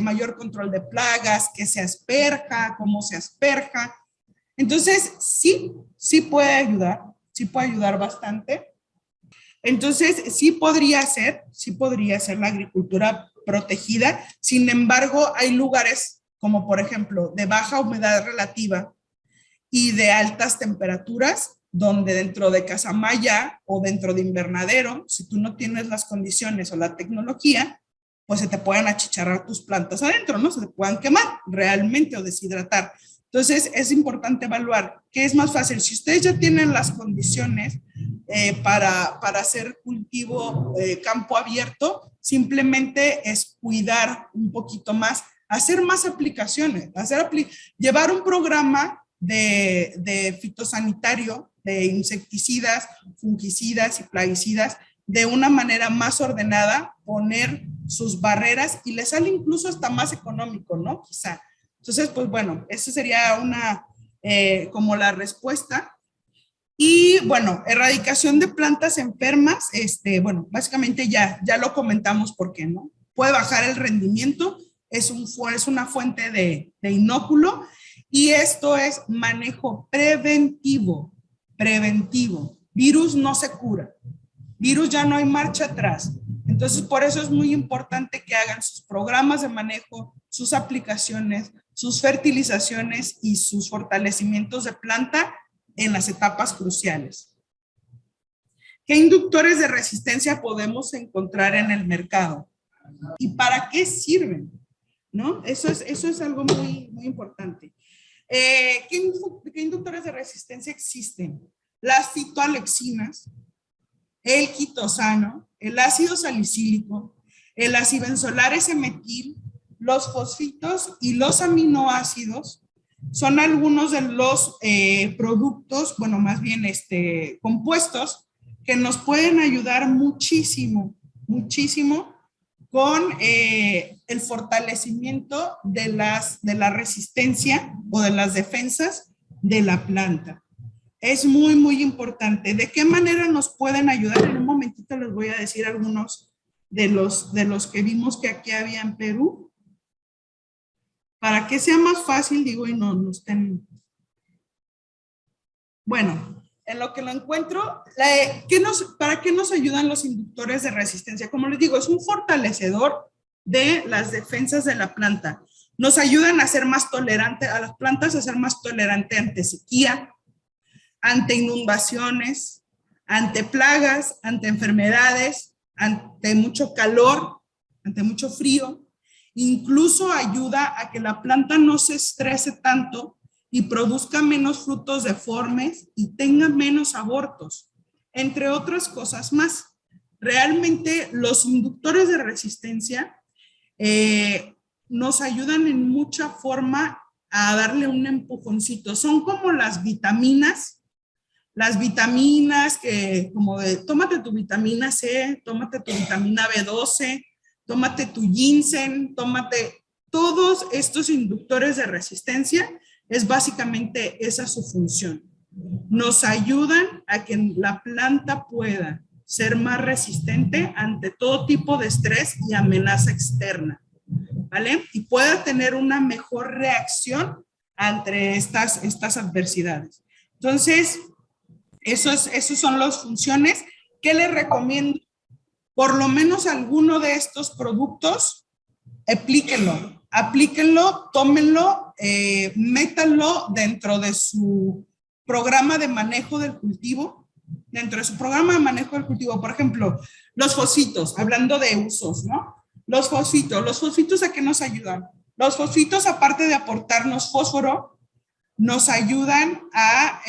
mayor control de plagas, qué se asperja, cómo se asperja. Entonces, sí puede ayudar bastante. Entonces, sí podría ser la agricultura protegida. Sin embargo, hay lugares como, por ejemplo, de baja humedad relativa y de altas temperaturas, donde dentro de casamaya o dentro de invernadero, si tú no tienes las condiciones o la tecnología, pues se te pueden achicharrar tus plantas adentro, ¿no? Se te puedan quemar realmente o deshidratar. Entonces, es importante evaluar qué es más fácil. Si ustedes ya tienen las condiciones, para hacer cultivo campo abierto, simplemente es cuidar un poquito más, hacer más aplicaciones, llevar un programa de fitosanitario, de insecticidas, fungicidas y plaguicidas de una manera más ordenada, poner sus barreras y le sale incluso hasta más económico, ¿no? Quizá. Entonces, pues bueno, eso sería como la respuesta. Y bueno, erradicación de plantas enfermas, bueno, básicamente ya lo comentamos por qué, ¿no? Puede bajar el rendimiento, es una fuente de inóculo y esto es manejo preventivo. Virus no se cura, virus ya no hay marcha atrás. Entonces, por eso es muy importante que hagan sus programas de manejo, sus aplicaciones, sus fertilizaciones y sus fortalecimientos de planta en las etapas cruciales. ¿Qué inductores de resistencia podemos encontrar en el mercado? ¿Y para qué sirven? ¿No? Eso es algo muy, muy importante. ¿Qué inductores de resistencia existen? Las fitoalexinas, el quitosano, el ácido salicílico, el acibenzolar S-metil, los fosfitos y los aminoácidos son algunos de los productos, bueno, más bien compuestos que nos pueden ayudar muchísimo con el fortalecimiento de la resistencia o de las defensas de la planta. Es muy, muy importante. ¿De qué manera nos pueden ayudar? En un momentito les voy a decir algunos de los que vimos que aquí había en Perú. Para que sea más fácil, digo, y no estén... Bueno, en lo que lo encuentro, ¿para qué nos ayudan los inductores de resistencia? Como les digo, es un fortalecedor de las defensas de la planta. Nos ayudan a ser más tolerante, a las plantas a ser más tolerante ante sequía, ante inundaciones, ante plagas, ante enfermedades, ante mucho calor, ante mucho frío. Incluso ayuda a que la planta no se estrese tanto y produzca menos frutos deformes y tenga menos abortos, entre otras cosas más. Realmente los inductores de resistencia nos ayudan en mucha forma a darle un empujoncito. Son como las vitaminas que como de tómate tu vitamina C, tómate tu vitamina B12, tómate tu ginseng, tómate todos estos inductores de resistencia, es básicamente esa su función. Nos ayudan a que la planta pueda ser más resistente ante todo tipo de estrés y amenaza externa, ¿vale? Y pueda tener una mejor reacción ante estas adversidades. Entonces, esos son las funciones que les recomiendo. Por lo menos alguno de estos productos, aplíquenlo, tómenlo, métanlo dentro de su programa de manejo del cultivo. Dentro de su programa de manejo del cultivo, por ejemplo, los fosfitos, hablando de usos, ¿no? Los fosfitos, ¿a qué nos ayudan? Los fosfitos, aparte de aportarnos fósforo, nos ayudan a,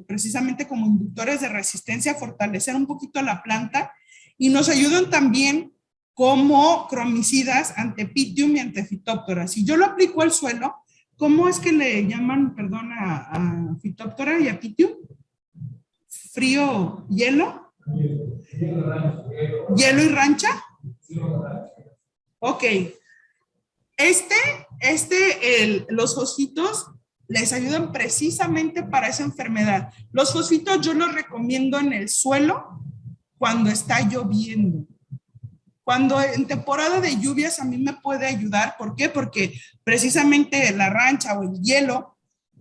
precisamente como inductores de resistencia, a fortalecer un poquito la planta y nos ayudan también como cromicidas ante Pythium y ante Phytophthora. Si yo lo aplico al suelo, ¿cómo es que le llaman, perdón, a Phytophthora y a Pythium? ¿Frío, hielo? ¿Hielo y rancha? Ok. Los fosfitos les ayudan precisamente para esa enfermedad. Los fosfitos yo los recomiendo en el suelo cuando está lloviendo. Cuando en temporada de lluvias a mí me puede ayudar. ¿Por qué? Porque precisamente la rancha o el hielo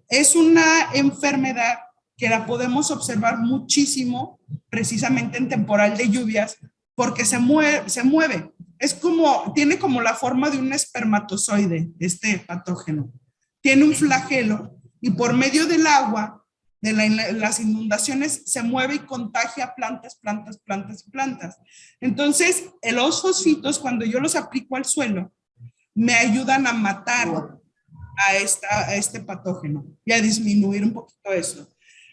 es una enfermedad que la podemos observar muchísimo precisamente en temporal de lluvias porque se mueve. Tiene como la forma de un espermatozoide, este patógeno. Tiene un flagelo y por medio del agua, de las inundaciones, se mueve y contagia plantas. Entonces, los fosfitos, cuando yo los aplico al suelo, me ayudan a matar a este patógeno y a disminuir un poquito eso.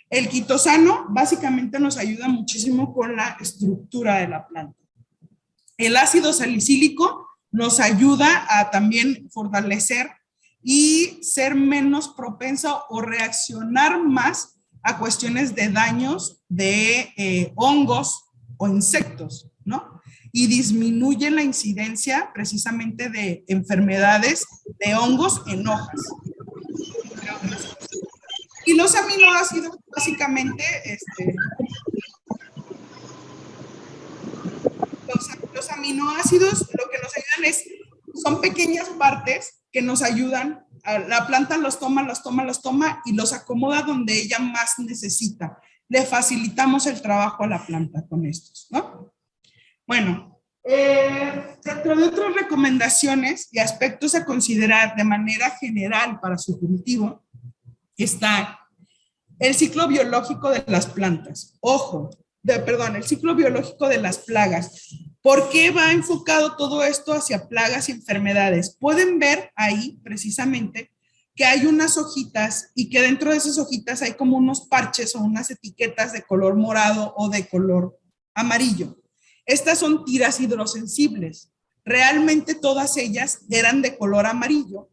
El quitosano básicamente nos ayuda muchísimo con la estructura de la planta. El ácido salicílico nos ayuda a también fortalecer y ser menos propenso o reaccionar más a cuestiones de daños de hongos o insectos, ¿no? Y disminuye la incidencia precisamente de enfermedades de hongos en hojas. Y los aminoácidos, básicamente, los aminoácidos lo que nos ayudan son pequeñas partes que nos ayudan, la planta los toma y los acomoda donde ella más necesita. Le facilitamos el trabajo a la planta con estos, ¿no? Bueno, dentro de otras recomendaciones y aspectos a considerar de manera general para su cultivo, está el ciclo biológico de las plantas. El ciclo biológico de las plagas. ¿Por qué va enfocado todo esto hacia plagas y enfermedades? Pueden ver ahí precisamente que hay unas hojitas y que dentro de esas hojitas hay como unos parches o unas etiquetas de color morado o de color amarillo. Estas son tiras hidrosensibles. Realmente todas ellas eran de color amarillo,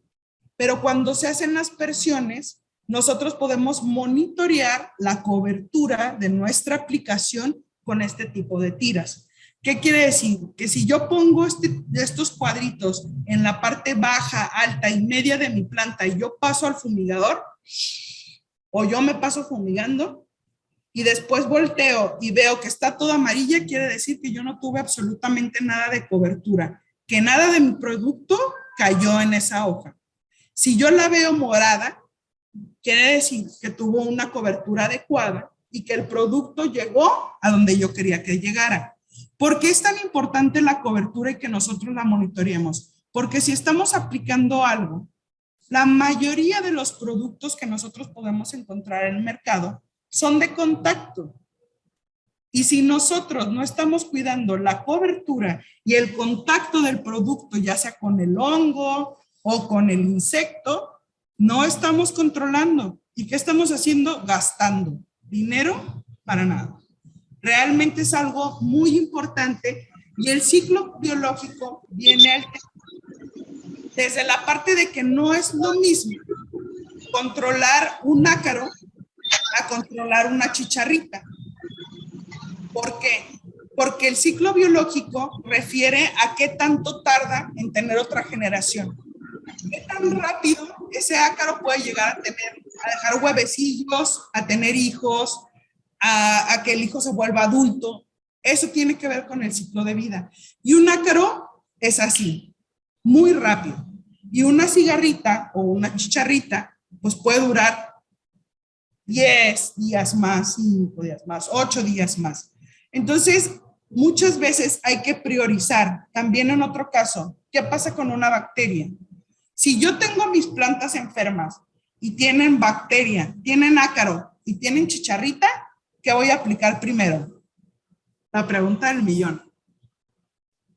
pero cuando se hacen las aspersiones, nosotros podemos monitorear la cobertura de nuestra aplicación con este tipo de tiras. ¿Qué quiere decir? Que si yo pongo estos cuadritos en la parte baja, alta y media de mi planta y yo paso al fumigador, o yo me paso fumigando, y después volteo y veo que está toda amarilla, quiere decir que yo no tuve absolutamente nada de cobertura, que nada de mi producto cayó en esa hoja. Si yo la veo morada, quiere decir que tuvo una cobertura adecuada y que el producto llegó a donde yo quería que llegara. ¿Por qué es tan importante la cobertura y que nosotros la monitoreemos? Porque si estamos aplicando algo, la mayoría de los productos que nosotros podemos encontrar en el mercado son de contacto. Y si nosotros no estamos cuidando la cobertura y el contacto del producto, ya sea con el hongo o con el insecto, no estamos controlando. ¿Y qué estamos haciendo? Gastando dinero para nada. Realmente es algo muy importante y el ciclo biológico viene desde la parte de que no es lo mismo controlar un ácaro a controlar una chicharrita. ¿Por qué? Porque el ciclo biológico refiere a qué tanto tarda en tener otra generación. ¿Qué tan rápido ese ácaro puede llegar a dejar huevecillos, a tener hijos, a que el hijo se vuelva adulto? Eso tiene que ver con el ciclo de vida. Y un ácaro es así, muy rápido. Y una cigarrita o una chicharrita, pues puede durar 10 días más, 5 días más, 8 días más. Entonces, muchas veces hay que priorizar. También en otro caso, ¿qué pasa con una bacteria? Si yo tengo mis plantas enfermas y tienen bacteria, tienen ácaro y tienen chicharrita, ¿qué voy a aplicar primero? La pregunta del millón.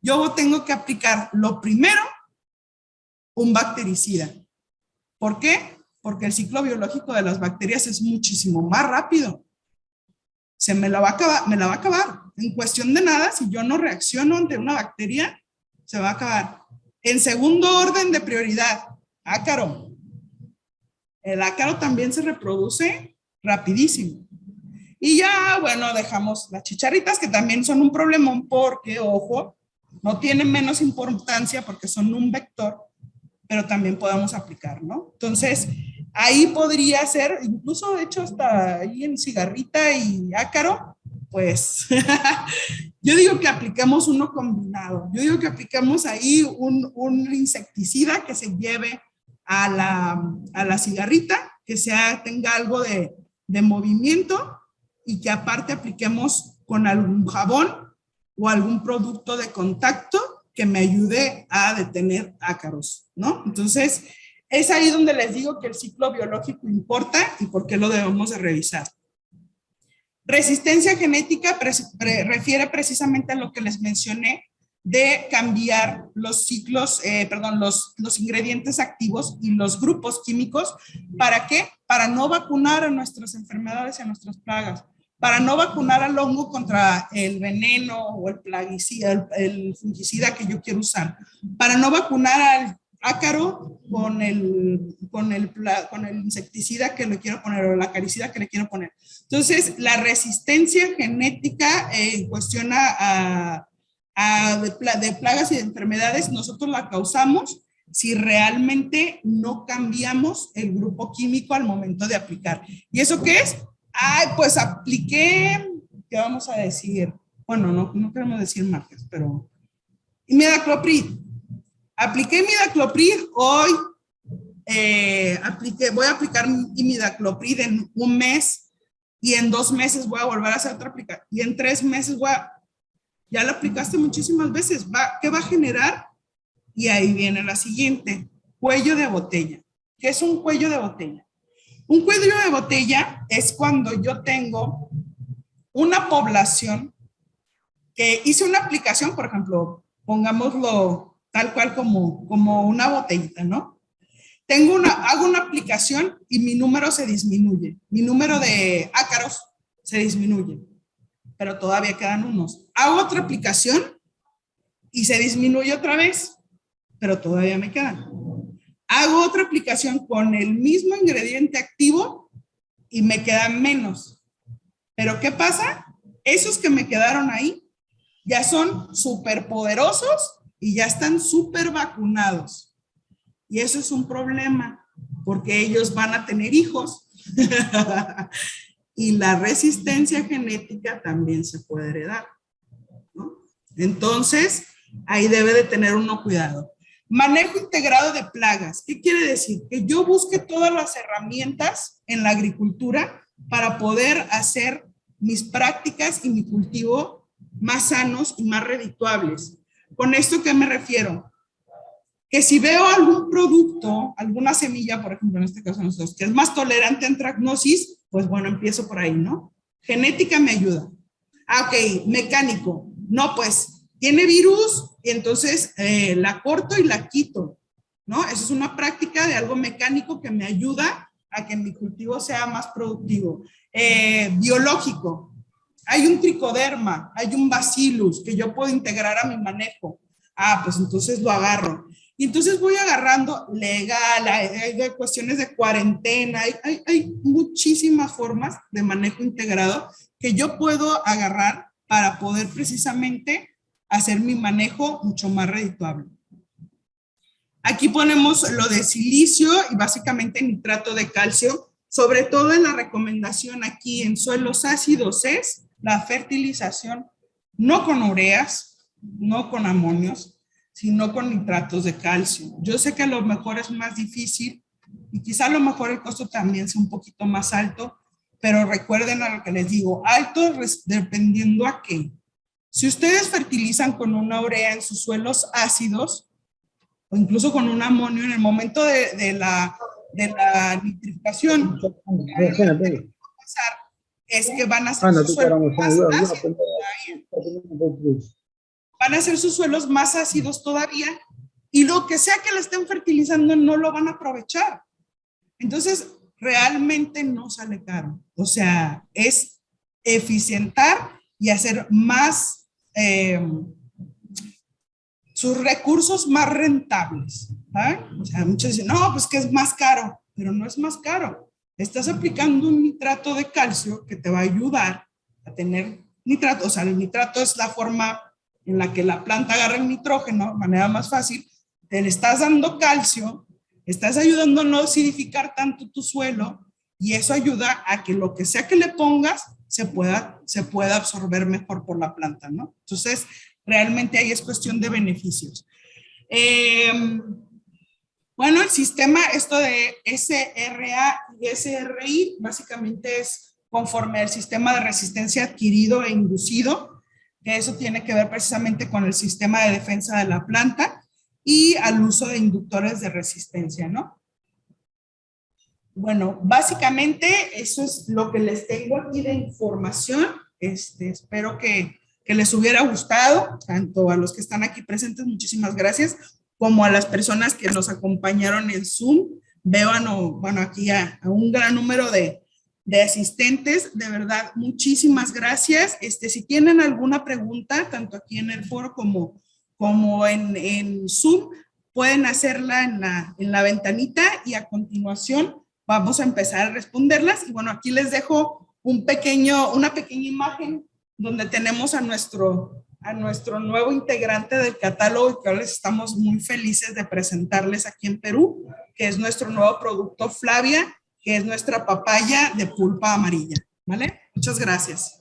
Yo tengo que aplicar lo primero, un bactericida. ¿Por qué? Porque el ciclo biológico de las bacterias es muchísimo más rápido. Me la va a acabar. En cuestión de nada, si yo no reacciono ante una bacteria, se va a acabar. En segundo orden de prioridad, ácaro. El ácaro también se reproduce rapidísimo. Y ya, bueno, dejamos las chicharritas, que también son un problemón porque, ojo, no tienen menos importancia porque son un vector, pero también podemos aplicar, ¿no? Entonces, ahí podría ser, incluso de hecho hasta ahí en cigarrita y ácaro, pues yo digo que aplicamos uno combinado. Yo digo que aplicamos ahí un insecticida que se lleve a la cigarrita, que tenga algo de movimiento y que aparte apliquemos con algún jabón o algún producto de contacto que me ayude a detener ácaros, ¿no? Entonces, es ahí donde les digo que el ciclo biológico importa y por qué lo debemos de revisar. Resistencia genética refiere precisamente a lo que les mencioné de cambiar los ciclos, los ingredientes activos y los grupos químicos. ¿Para qué? Para no vacunar a nuestras enfermedades y a nuestras plagas, para no vacunar al hongo contra el veneno o el plaguicida, el fungicida que yo quiero usar, para no vacunar al ácaro con el insecticida que le quiero poner o la acaricida que le quiero poner. Entonces, la resistencia genética cuestiona de plagas y de enfermedades, nosotros la causamos si realmente no cambiamos el grupo químico al momento de aplicar. ¿Y eso qué es? Ay, pues apliqué, ¿qué vamos a decir? Bueno, no queremos decir marcas, pero imidacloprid. Apliqué imidacloprid hoy, voy a aplicar imidacloprid en un mes y en 2 meses voy a volver a hacer otra aplicación y en 3 meses ya lo aplicaste muchísimas veces. ¿Qué va a generar? Y ahí viene la siguiente, cuello de botella. ¿Qué es un cuello de botella? Un cuello de botella es cuando yo tengo una población que hice una aplicación, por ejemplo, pongámoslo tal cual como una botellita, ¿no? Hago una aplicación y mi número se disminuye. Mi número de ácaros se disminuye, pero todavía quedan unos. Hago otra aplicación y se disminuye otra vez, pero todavía me quedan. Hago otra aplicación con el mismo ingrediente activo y me quedan menos. Pero ¿qué pasa? Esos que me quedaron ahí ya son súper poderosos y ya están súper vacunados. Y eso es un problema, porque ellos van a tener hijos. Y la resistencia genética también se puede heredar, ¿no? Entonces, ahí debe de tener uno cuidado. Manejo integrado de plagas. ¿Qué quiere decir? Que yo busque todas las herramientas en la agricultura para poder hacer mis prácticas y mi cultivo más sanos y más redituables. ¿Con esto qué me refiero? Que si veo algún producto, alguna semilla, por ejemplo, en este caso nosotros, que es más tolerante a antracnosis, pues bueno, empiezo por ahí, ¿no? Genética me ayuda. Ok, mecánico. No, pues tiene virus y entonces la corto y la quito, ¿no? Esa es una práctica de algo mecánico que me ayuda a que mi cultivo sea más productivo. Biológico. Hay un tricoderma, hay un bacillus que yo puedo integrar a mi manejo. Ah, pues entonces lo agarro. Y entonces voy agarrando legal, hay cuestiones de cuarentena, hay muchísimas formas de manejo integrado que yo puedo agarrar para poder precisamente hacer mi manejo mucho más redituable. Aquí ponemos lo de silicio y básicamente nitrato de calcio, sobre todo en la recomendación aquí en suelos ácidos es la fertilización no con ureas, no con amonios, sino con nitratos de calcio. Yo sé que a lo mejor es más difícil y quizá a lo mejor el costo también sea un poquito más alto, pero recuerden a lo que les digo, alto dependiendo a qué. Si ustedes fertilizan con una urea en sus suelos ácidos o incluso con un amonio en el momento de la nitrificación, es que van a ser sus suelos más ácidos. Van a ser sus suelos más ácidos todavía y lo que sea que le estén fertilizando no lo van a aprovechar. Entonces, realmente no sale caro. O sea, es eficientar y hacer más, sus recursos más rentables. ¿Sabes? O sea, muchos dicen, no, pues que es más caro, pero no es más caro. Estás aplicando un nitrato de calcio que te va a ayudar a tener nitrato. O sea, el nitrato es la forma en la que la planta agarra el nitrógeno de manera más fácil, te le estás dando calcio, estás ayudando a no acidificar tanto tu suelo y eso ayuda a que lo que sea que le pongas se pueda absorber mejor por la planta, ¿no? Entonces, realmente ahí es cuestión de beneficios. Bueno, el sistema, esto de SRA y SRI, básicamente es conforme al sistema de resistencia adquirido e inducido, que eso tiene que ver precisamente con el sistema de defensa de la planta y al uso de inductores de resistencia, ¿no? Bueno, básicamente eso es lo que les tengo aquí de información. Espero que que les hubiera gustado, tanto a los que están aquí presentes, muchísimas gracias, como a las personas que nos acompañaron en Zoom. Veo aquí a un gran número de asistentes, de verdad, muchísimas gracias. Si tienen alguna pregunta, tanto aquí en el foro como en Zoom, pueden hacerla en la ventanita y a continuación vamos a empezar a responderlas. Y bueno, aquí les dejo una pequeña imagen donde tenemos a nuestro nuevo integrante del catálogo y que ahora les estamos muy felices de presentarles aquí en Perú, que es nuestro nuevo producto Flavia, que es nuestra papaya de pulpa amarilla, ¿vale? Muchas gracias.